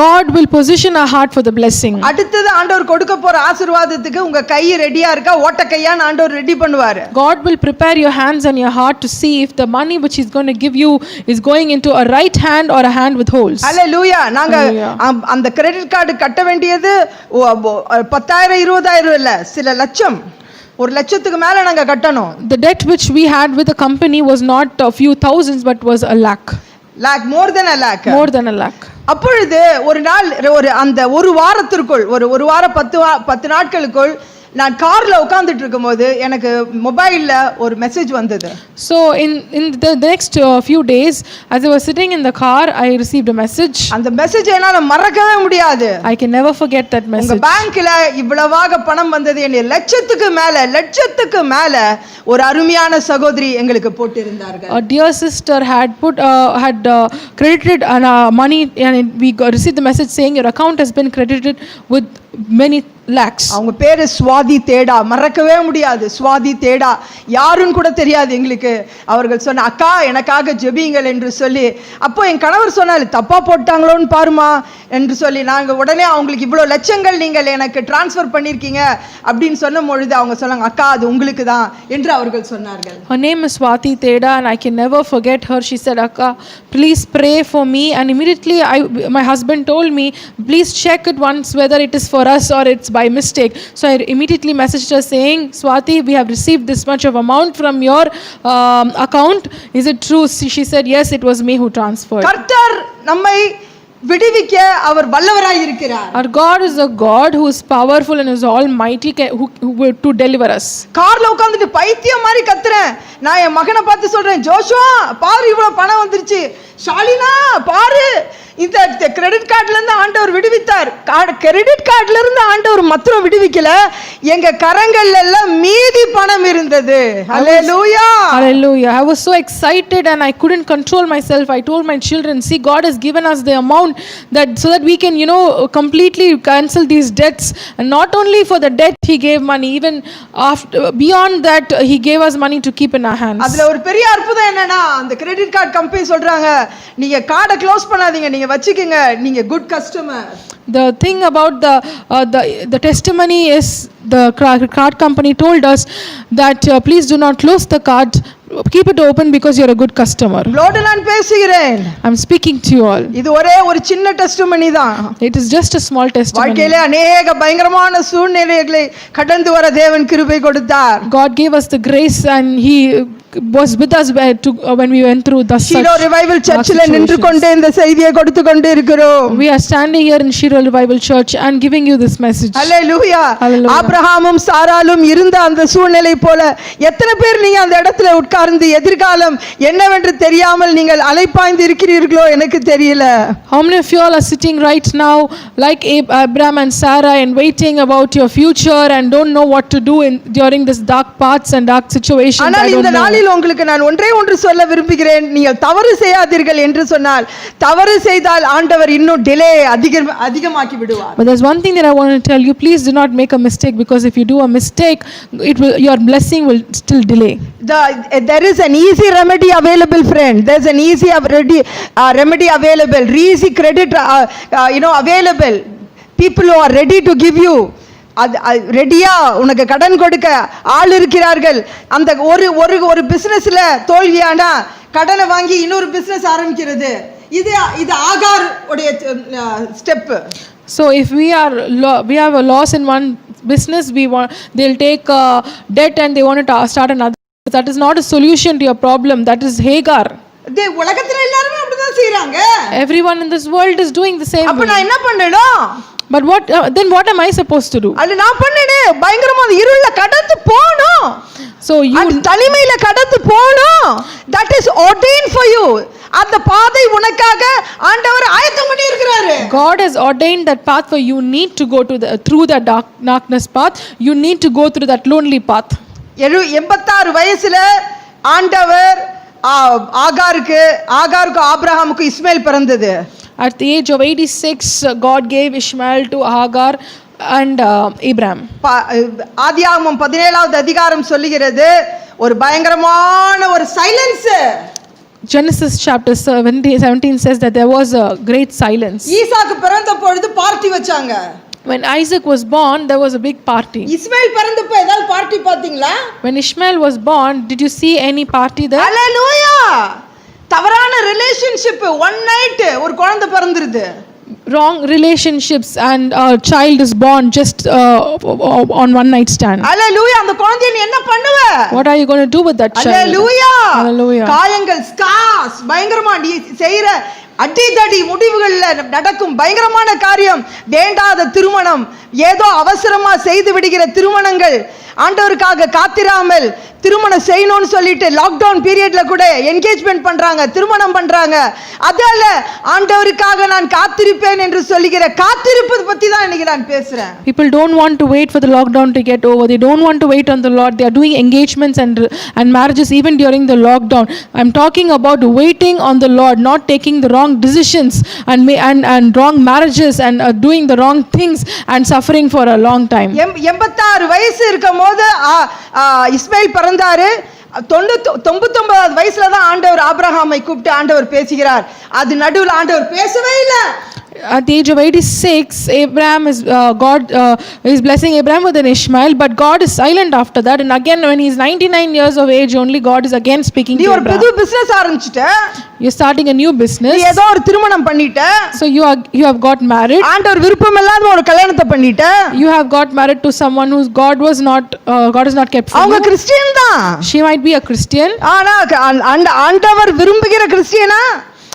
God will position our heart for the blessing. அடுத்தது ஆண்டவர் கொடுக்க போற ஆசீர்வாதத்துக்கு உங்க கை ரெடியா இருக்கா, ஓட்ட கையான்னு ஆண்டவர் ரெடி பண்ணுவாரு. God will prepare your hands and your heart to see if the money which he's going to give you is going into a right hand or a hand with holes. அல்லேலூயா. நாங்க Hallelujah. அந்த credit card கட்ட வேண்டியது 10,000 20,000 இல்ல, சில லட்சம், 1,00,000க்கு மேல நாங்க கட்டணும். The debt which we had with the company was not a few thousands but was a lakh. more than a lakh. More than a lakh. அப்பொழுது ஒரு நாள் அந்த ஒரு வாரத்திற்குள் ஒரு வாரம் 10 நாட்களுக்குள் நான் கார்ல உட்கார்ந்துட்டு இருக்கும்போது எனக்கு மொபைல்ல ஒரு மெசேஜ் வந்தது. So in the next few days, as I was sitting in the car, I received a message. அந்த மெசேஜை என்னால மறக்கவே முடியாது. I can never forget that உங்க message. பேங்க்ல இவ்வளவாக பணம் வந்தது, என்ன லட்சத்துக்கு மேல ஒரு அருமையான சகோதரி எங்களுக்கு போட்டிருந்தார்கள். A dear sister had credited money, and we received the message saying your account has been credited with many lakhs. அவங்க பேரு சுவாதி தேடா, மறக்கவே முடியாது. சுவாதி தேடா யாருன்னு கூட தெரியாது எங்களுக்கு. அவர்கள் சொன்ன, அக்கா எனக்காக ஜெபிங்கள் என்று சொல்லி, அப்போ என் கணவர் சொன்னாரு, தப்பா போட்டாங்களோன்னு பாருமா என்று சொல்லி, நாங்க உடனே அவங்களுக்கு இவ்வளவு லட்சங்கள் நீங்கள் எனக்கு டிரான்ஸ்ஃபர் பண்ணிருக்கீங்க அப்படின்னு சொன்ன பொழுது அவங்க சொன்னாங்க, அக்கா அது உங்களுக்கு தான் என்று அவர்கள் சொன்னார்கள். Her name is Swati Teda, and I can never forget her. She said, Akka, please pray for me. And immediately my husband told me, please check it once whether it is for us or it's by mistake. So I immediately messaged her saying, Swati, we have received this much of amount from your account. Is it true? She said, yes, it was me who transferred. கர்த்தர் நம்மை விடுவிக்க அவர் வல்லவராய் இருக்கிறார். Our God is a God who is powerful and is almighty, who to deliver us. கார்ல உட்கார்ந்துட்டு பைத்தியம் மாதிரி கத்துறேன். நான் என் மகனை பார்த்து சொல்றேன், ஜோஷுவா பாரு இவ்வளவு பணம் வந்துருச்சு, ஷாலினா பாரு இந்த கிரெடிட் கார்டுல இருந்து ஆண்டவர் விடுவித்தார். கிரெடிட் கார்டுல இருந்து ஆண்டவர் மாத்திரம் விடுவிக்கல, எங்க கரங்கள்ல எல்லாம் மீதி பணம் இருந்தது. ஹalleluya. Hallelujah. I was so excited and I couldn't control myself. I told my children, see, God has given us the amount so that we can, completely cancel these debts. And not only for the debt he gave money, even beyond that he gave us money to keep in our hands. அதுல ஒரு பெரிய அற்புதம் என்னன்னா, அந்த credit card company சொல்றாங்க, நீங்க கார்டை close பண்ணாதீங்க, நீங்க வச்சுக்கங்க, நீங்க good customer. The thing about the testimony is the card company told us that please do not close the card, keep it open because you're a good customer. உங்களோடு நான் பேசுகிறேன். I'm speaking to you all. இது ஒரே ஒரு சின்ன testimony தான். It is just a small testimony. வாழ்க்கையிலே அநேக பயங்கரமான சூழ்நிலைகளை கடந்து வர தேவன் கிருபை கொடுத்தார். God gave us the grace and he was with us when we went through the Shiloh revival சர்ச்சில் நின்று கொண்டே இந்த செய்தியை கொடுத்து கொண்டே இருக்கிறோம். We are standing here in Shiro Revival Church and giving you this message. Hallelujah. Hallelujah. ஆபிரகாமும் சாராலும் இருந்த அந்த சூழ்நிலை போல எத்தனை பேர் நீங்க அந்த இடத்துல உட்கார்ந்து எதிர்காலம் என்னவென்று தெரியாமல் நீங்கள் அலைப்பாய்ந்து இருக்கிறீர்களோ எனக்கு தெரியல. How many of you all are sitting right now like Abraham and Sarah and waiting about your future and don't know what to do during this dark paths and dark situations? ஆனால் இந்த நாளில் உங்களுக்கு நான் ஒன்று சொல்ல விரும்புகிறேன், நீங்கள் தவறு செய்யாதீர்கள் என்று சொன்னால் தவறு செய்தால் ஆண்டவர் இன்னும் டிலே அதிகமாக்கி விடுவார். But there's one thing that I want to tell you, please do not make a mistake, because if you do a mistake your blessing will still delay. There is an easy remedy available, friend. There's an easy remedy available, easy credit available. People who are ready to give you, ரெடியா உனக்கு கடன் கொடுக்க ஆள் இருக்கிறார்கள். அந்த ஒரு பிசினஸ்ல தோல்வியானா கடனை வாங்கி இன்னொரு பிசினஸ் ஆரம்பிக்கிறது. இது ஆகார் உடைய step. So if we have a loss in one business, they'll take debt and they want to start another. That is not a solution to your problem. That is Hagar. உலகத்துல எல்லாரும் அப்படிதான் செய்றாங்க. Everyone in this world is doing the same. அப்ப நான் என்ன பண்ணணும்? But then what am I supposed to do? அது நான் பண்ணேனே, பயங்கரமா அந்த இருள கடந்து போணும். So அந்த தனிமையில கடந்து போணும். That is ordained for you. அந்த பாதை உனக்காக ஆண்டவர் ஆயத்தம் பண்ணி இருக்கிறாரு. God has ordained that path for you. Need to go to through that darkness path. You need to go through that lonely path. 86 வயசுல ஆண்டவர் ஆகாருக்கு ஆபிரகாமுக்கு இஸ்மேல் பிறந்தது. At the age of 86, God gave Ishmael to Hagar and Abraham. ஆதியாகமம் 17வது அதிகாரம் சொல்லுகிறது ஒரு பயங்கரமான ஒரு silence. Genesis chapter 17 says that there was a great silence. ஈசாக்கு பிறந்த பொழுது பார்ட்டி வச்சாங்க. When Isaac was born, there was a big party. Ishmael பிறந்தப்ப ஏதாவது பார்ட்டி பாத்தீங்களா? When Ishmael was born, did you see any party there? ஹalleluya. தவறான relationship, one night ஒரு குழந்தை பிறந்துருது. Wrong relationships and a child is born just on one night stand. ஹalleluya. அந்த குழந்தையை நீ என்ன பண்ணுவ? What are you going to do with that child? Hallelujah. Hallelujah. காயங்கள், scars, பயங்கரமா நீ செய்யற அடிதடி முடிவுகள்ல நடக்கும் பயங்கரமான காரியம், வேண்டாத திருமணம், ஏதோ அவசரமா செய்து விடுகிற திருமணங்கள், ஆண்டவருக்காக காத்திராமல் திருமணம் செய்யணும்னு சொல்லிட்டு லாக்டவுன் பீரியட்ல கூட என்கேஜ்மெண்ட் பண்றாங்க, திருமணம் பண்றாங்க. அதல்ல ஆண்டவருக்காக நான் காத்திருப்பேன் என்று சொல்லுகிற காத்திருப்பது பத்தி தான் இன்னைக்கு நான் பேசுறேன். People don't want to wait for the lockdown to get over. They don't want to wait on the Lord. They are doing engagements and marriages even during the lockdown. I'm talking about waiting on the Lord, not taking the wrong decisions and wrong marriages and doing the wrong things and suffering for a long time. 86 வயசு இருக்கும்போது Ishmael பிறந்தாரு. 99 வயசுல தான் ஆண்டவர் ஆபிரகாமை கூப்பிட்டு ஆண்டவர் பேசுகிறார். அது நடுவுல ஆண்டவர் பேசவே இல்லை. At the age of 86, Abraham God is blessing Abraham with an Ishmael, but God is silent after that. And again, when he is 99 years of age, only God is again speaking to Abraham. நீ ஒரு புது business ஆரம்பிச்சிட்ட. You're starting a new business. நீ ஏதோ ஒரு திருமணம் பண்ணிட்ட. So you have got married. ஆண்டவர் விருப்பம் இல்லாத ஒரு கல்யாணத்தை பண்ணிட்ட. You have got married to someone whose God is not kept for you. அவங்க கிறிஸ்டியன் தான். She might be a Christian. ஆனா ஆண்டவர் விரும்புகிற கிறிஸ்டியனா?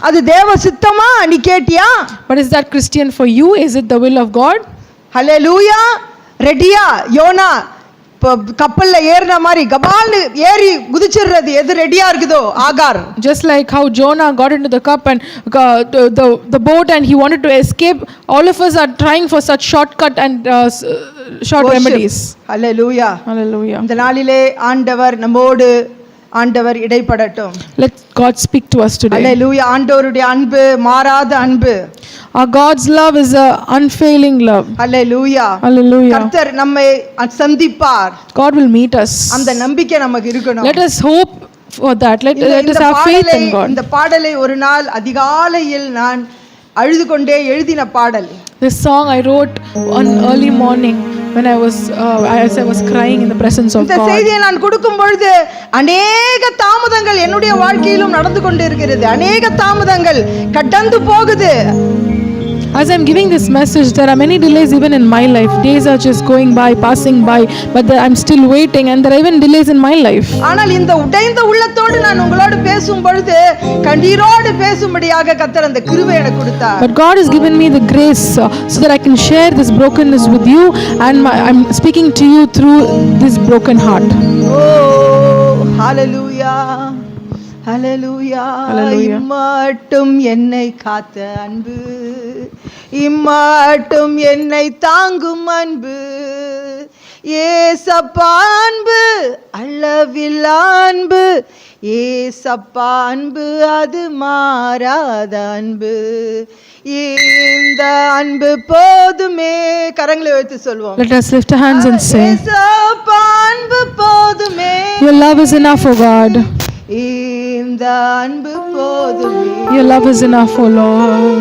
அது தேவ சித்தமா? நீ கேட்டியா? But is that Christian for you? Is it the will of God? ஹalleluya. ரெடியா? யோனா கப்பல்ல ஏறின மாதிரி கபால்னு ஏறி குதிச்சிடுறது எது ரெடியா இருக்குதோ ஆகார். Just like how Jonah got into the cup and the boat and he wanted to escape, all of us are trying for such shortcut and short remedies. Hallelujah. Hallelujah. இந்த நாளிலே ஆண்டவர் நம்மோடு இடைப்படட்டும். Let God speak to us today. ஹalleluya. ஆண்டவருடைய அன்பு மாறாத அன்பு. Our God's love is a unfailing love. Hallelujah. Hallelujah. கர்த்தர் நம்மை சந்திப்பார். God will meet us. அந்த நம்பிக்கை நமக்கு இருக்கணும். Let us hope for that. Let us have faith in God. இந்த பாடலை ஒரு நாள் அதிகாலையில் நான் அழுது கொண்டே எழுதின பாடல். This song I wrote on early morning when as I was crying in the presence of God. இந்த செய்தியை நான் கொடுக்கும் பொழுது अनेक தாமதங்கள் என்னுடைய வாழ்க்கையிலும் நடந்து கொண்டிருக்கிறது. अनेक தாமதங்கள் கடந்து போகுது. As I'm giving this message, there are many delays even in my life. Days are just going by, passing by, but I'm still waiting, and there are even delays in my life. ஆனால் இந்த உடைந்த உள்ளத்தோடு நான் உங்களோடு பேசும் பொழுது கண்ணீரோடு பேசும்படியாக கர்த்தர் அந்த கிருபை எனக்கு கொடுத்தார். But God has given me the grace so that I can share this brokenness with you, and I'm speaking to you through this broken heart. Oh, hallelujah. ஹalleluya. இம்மட்டும் என்னை காத்த அன்பு, இம்மட்டும் என்னை தாங்கும் அன்பு, ஏசப்பா அன்பு அளவில்லா அன்பு, ஏசப்பா அன்பு அது மாறாத அன்பு, இந்த அன்பு போதுமே. கரங்களை வைத்து சொல்வோம். Let us lift our hands and say, ஏசப்பா அன்பு போதுமே. Your love is enough, O God. இந்த அன்பு போதுமே. Your love is enough, O Lord.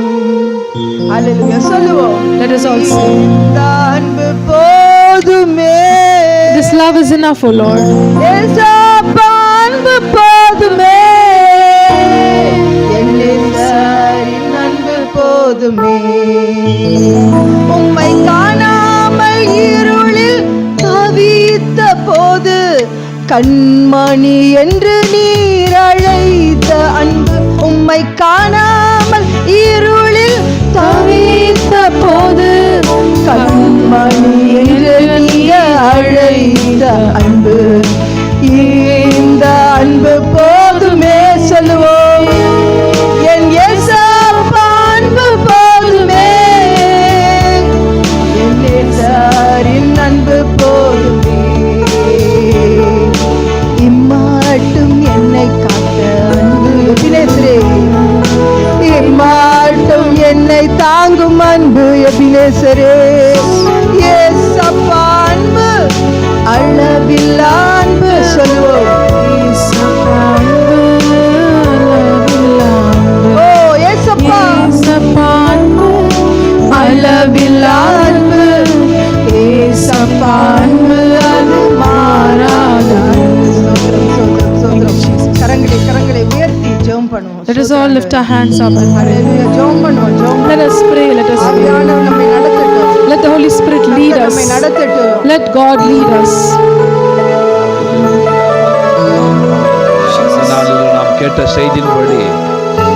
ஹalleluya. சொல்லுவோம். Let us all sing. இந்த அன்பு போதுமே. This love is enough, O Lord. ஏசப்பா அன்பு போதுமே. என்னேசரின் அன்பு போதுமே. உம்மை காணாமல் இருளில் தவித்த போது கண்மணி என்று நீர் அழைத்த அன்பு, உம்மை காணாமல் இருளில் தவித்த போது வைத்த அன்பு, இந்த அன்பு போதுமே சொல்லுவோம். என் ஏசப்பா அன்பு போதுமே, என் நேசரின் அன்பு போதுமே. இம்மாட்டும் என்னை காத்த அன்பு எபினேசரே, இம்மாட்டும் என்னை தாங்கும் அன்பு எபினேசரே. ஏசப்பா அன்பு அளவில்லா அன்பு சொல்லுவோம். ஓ ஏசப்பா அளவில்லா அன்பு, ஏசப்பா அன்பு அது மாறாத அன்பு. கரங்களை உயர்த்தி ஜெபம் பண்ணுவோம். Let us all lift our hands up and pray. ஜெபம் பண்ணுவோம். Let us pray. Let us pray. ஆவியானவர் நம்மை நடத்தட்டும். Let the Holy Spirit lead us. நம்மை நடத்தட்டும். Let God lead us. இந்த நாளில் நாம் கேட்ட செய்தியின்படி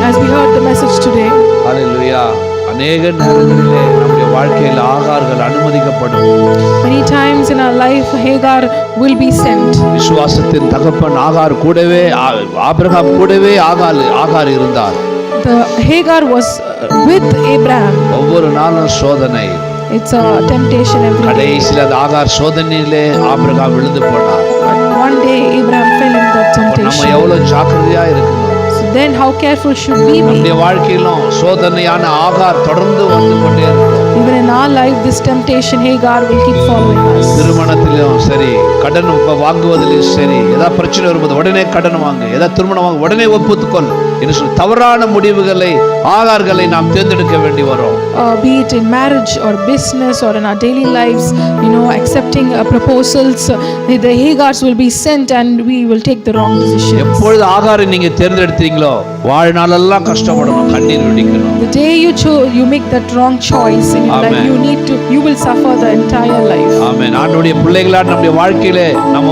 As we heard the message today, ஹல்லேலூயா, அநேக நேரங்களிலே நம்முடைய வாழ்க்கையில் ஆகார்கள் அனுமதிக்கப்படும். many times in our life Hagar will be sent. விசுவாசத்தின் தகப்பன் ஆகார் கூடவே, ஆபிரகாம் கூடவே ஆகார் இருந்தார். The Hagar was with Abraham. ஒவ்வொரு நாளும் சோதனை. It's a temptation every day. கடைசியில் அந்த ஆகார் சோதனையிலே ஆபிரகாம் விழுந்து போனார். But one day Abraham fell in that நம்ம temptation. எவ்வளவு ஜாக்கிரதையா இருக்கணும். So then how careful should we be? நம்முடைய வாழ்க்கையிலும் சோதனையான ஆகார் தொடர்ந்து வந்து கொண்டே இருக்கும். Even in our life this temptation Hagar will keep following us. திருமணத்திலும் சரி, கடன் வாங்குவதிலும் சரி, ஏதாவது பிரச்சனை வரும்போது உடனே கடன் வாங்கு, ஏதாவது திருமணம் வாங்க உடனே ஒப்புத்துக்கொள் என்று சொல்லி தவறான முடிவுகளை ஆகார்களை நாம் தேர்ந்தெடுக்க வேண்டி வரும். Be it in marriage or business or in our daily lives, accepting proposals, the Hagars will be sent and we will take the wrong decisions. எப்பொழுது ஆகாரை நீங்க தேர்ந்தெடுத்தீங்களோ வாழ்நாளெல்லாம் கஷ்டப்படணும், கண்ணீர் வடிக்கணும். The day you make that wrong choice in your life, you will suffer the entire life. ஆமென். ஆண்டவருடைய பிள்ளைகளா நம்முடைய வாழ்க்கையிலே நம்ம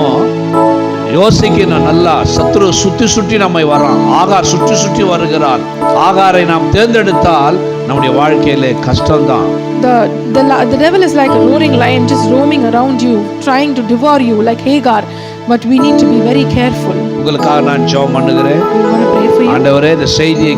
யோசிக்கணும். நல்லா சத்துரு சுற்றி நம்மை வரான், ஆகார் சுற்றி வருகிறார். ஆகாரை நாம் தேர்ந்தெடுத்தால் நம்முடைய வாழ்க்கையிலே கஷ்டம்தான். The devil is like a roaring lion just roaming around you, trying to devour you like Hagar, but we need to be very careful. உங்களுக்காக நான் ஜெபம் பண்ணுகிறேன். I want to pray for you. ஆண்டவரே, இந்த செய்தியை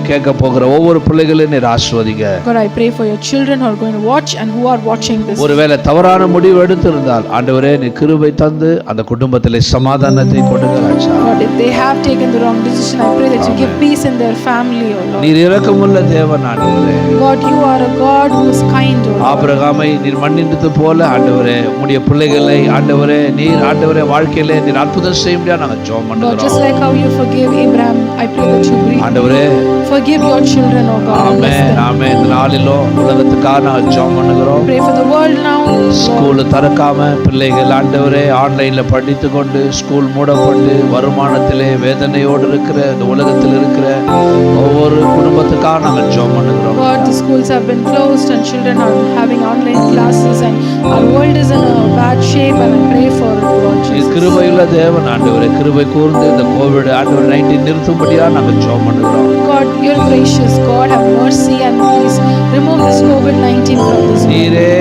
கேட்க போகிற ஒவ்வொரு பிள்ளைகளையும் நீர் ஆசீர்வதிங்க. God, I pray for your children who are going to watch and who are watching this. ஒருவேளை தவறான முடிவு எடுத்திருந்தால் ஆண்டவரே நீ கிருபை தந்து அந்த குடும்பத்திலே சமாதானத்தை கொடுங்க ராஜா. God, if they have taken the wrong decision, I pray that you give peace in their family, O Lord. நீர் இரக்கமுள்ள தேவன் ஆண்டவரே. God, you are a God who is kind, O Lord. ஆபிரகாமை நீர் மன்னித்தது போல ஆண்டவரே உம்முடைய பிள்ளைகளை ஆண்டவரே நீர் ஆண்டவரே வாழ்க்கையிலே நீர் அற்புதம் செய்ய முடியாது நாங்கள் ஜெபம் God, பண்ணுகிறோம். just like how you forgave Abraham, I pray that you ஆண்டவரே forgive your children, O God. and bless amen them. ஆமென். இந்த நாளிலும் உலகத்துக்காக நாங்கள் ஜெபம் பண்ணுகிறோம். Pray for the world now. School திறக்காம பிள்ளைகள் ஆண்டவரே ஆன்லைன்ல படித்து கொண்டு ஸ்கூல் மூடப்பட்டு வருமானத்திலே வேதனையோடு இருக்கிற இந்த உலகத்தில் இருக்கிற ஒவ்வொரு குடும்பத்துக்காக நாங்கள் ஜெபம் பண்ணுகிறோம். God, the schools have been closed and children are having online classes and our world is in a bad shape, and I pray for it, Lord Jesus. கிருபையுள்ள தேவன் ஆண்டவரே கிருபை கூர்ந்து இந்த கோவிட் ஆண்டவர் 19 நிறுத்தும்படியா நாங்கள் ஜெபம் பண்ணுகிறோம். God, you're gracious. God, have mercy and please remove this COVID-19 from this world. நீரே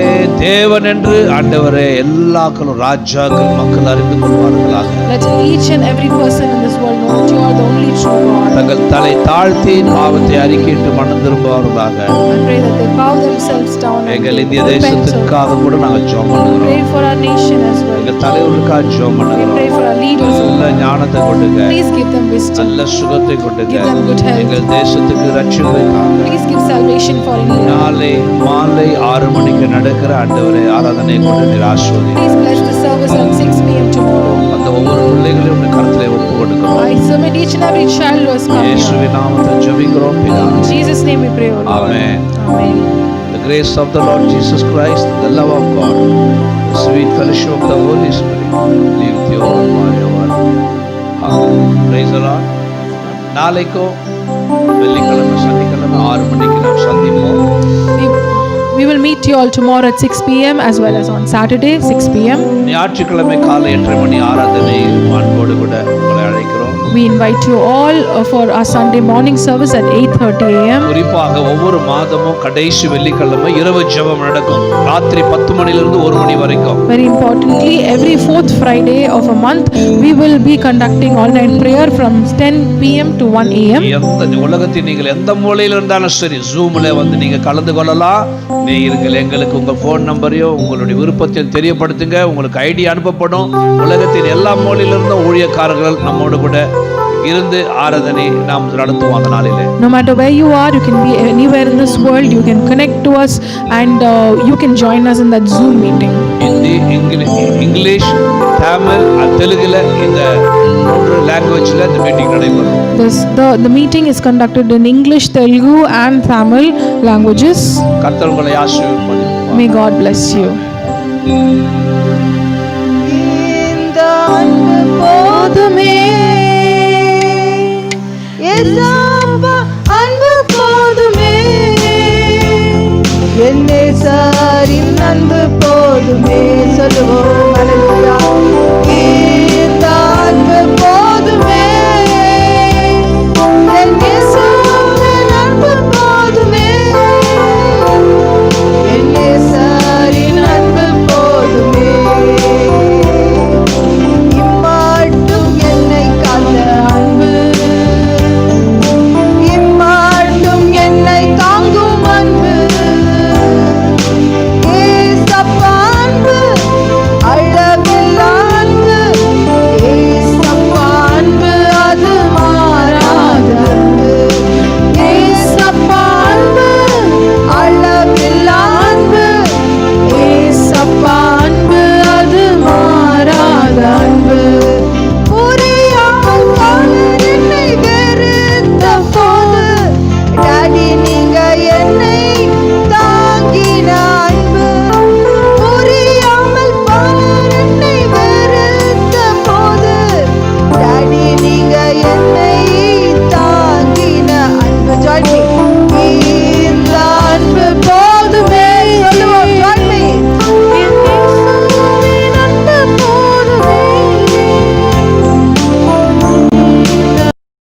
தேவன் என்று ஆண்டவரே எல்லாக்களும் ராஜாக்கள் மக்கள் அறிந்து கொள்வார்களாக. Let each and every person in this world know that you are the only true God. தங்கள் தலை தாழ்த்தி பாவத்தை அறிக்கையிட்டு மனம் திரும்புவார்களாக. I pray that they bow themselves down and எங்கள் இந்திய repent. தேசத்திற்காக கூட நாங்கள் ஜெபம் We பண்ணுகிறோம். pray for our nation as well. எங்கள் தலைவர்களுக்காக ஜெபம் We பண்ணுகிறோம். pray for our leaders. நல்ல ஞானத்தை கொடுங்க, Please give them wisdom. நல்ல சுகத்தை கொடுங்க. Give them good health. எங்கள் தேசத்துக்கு ரட்சிப்பை தாங்க. Please give salvation for India. நாளை மாலை 6 மணிக்கு நடக்கிற ஆண்டவரே ஆராதனை கொண்டு நீர் ஆசீர்வதி. Please bless the service at 6 p.m. tomorrow. அந்த ஒவ்வொரு பிள்ளைகளையும் உம்முடைய கரத்திலே ஒப்பு கொடுக்கிறோம். I submit each and every child who has come here. இயேசுவின் நாமத்தில் ஜெபிக்கிறோம் பிதாவே. In Jesus' name we pray, O Lord. Amen. Amen. The grace of the Lord Jesus Christ, the love of God, the sweet fellowship of the Holy Spirit be with you all forever. Amen. Praise the Lord. நாளைக்கும் வெள்ளிக்கிழமை சனிக்கிழமை 6 மணிக்கு நாம் சந்திப்போம். We will meet you all tomorrow at 6 p.m. as well as on Saturday 6 p.m. ஞாயிற்றுக்கிழமை காலை 8:30 மணி ஆராதனையில் அன்போடு கூட உங்களை அழைக்கிறோம். We invite you all for our Sunday morning service at 8:30 a.m. குறிப்பாக ஒவ்வொரு மாதமும் கடைசி வெள்ளிக்கிழமை இரவு ஜெபம் நடக்கும். ராத்திரி 10 மணியிலிருந்து 1 மணி வரைக்கும். Very importantly, every fourth Friday of a month, we will be conducting all-night prayer from 10 p.m. to 1 a.m. எந்த உலகத்தின் நீங்கள் எந்த மூலையில் இருந்தாலும் சரி ஜூம்ல வந்து நீங்க கலந்து கொள்ளலாம். நீங்கள் எங்களுக்கு உங்க போன் நம்பரையும் உங்களுடைய விருப்பத்தையும் தெரியப்படுத்துங்க. உங்களுக்கு ஐடி அனுப்பப்படும். உலகத்தின் எல்லா மூலையிலிருந்தும் ஊழியக்காரர்கள் நம்மோடு கூட இருந்து ஆராதனை நாம் நடத்துவோம் அந்த நாளிலே. No matter where you are, you can be anywhere in this world, you can connect to us and you can join us in that Zoom meeting. Hindi, English, Tamil, தெலுங்குல இந்த 3 லாங்குவேஜ்ல இந்த மீட்டிங் நடைபெறும். The meeting is conducted in English, Telugu and Tamil languages. கர்த்தர் உங்களை ஆசீர்வதிப்பார். May God bless you. இந்த அன்பு போதுமே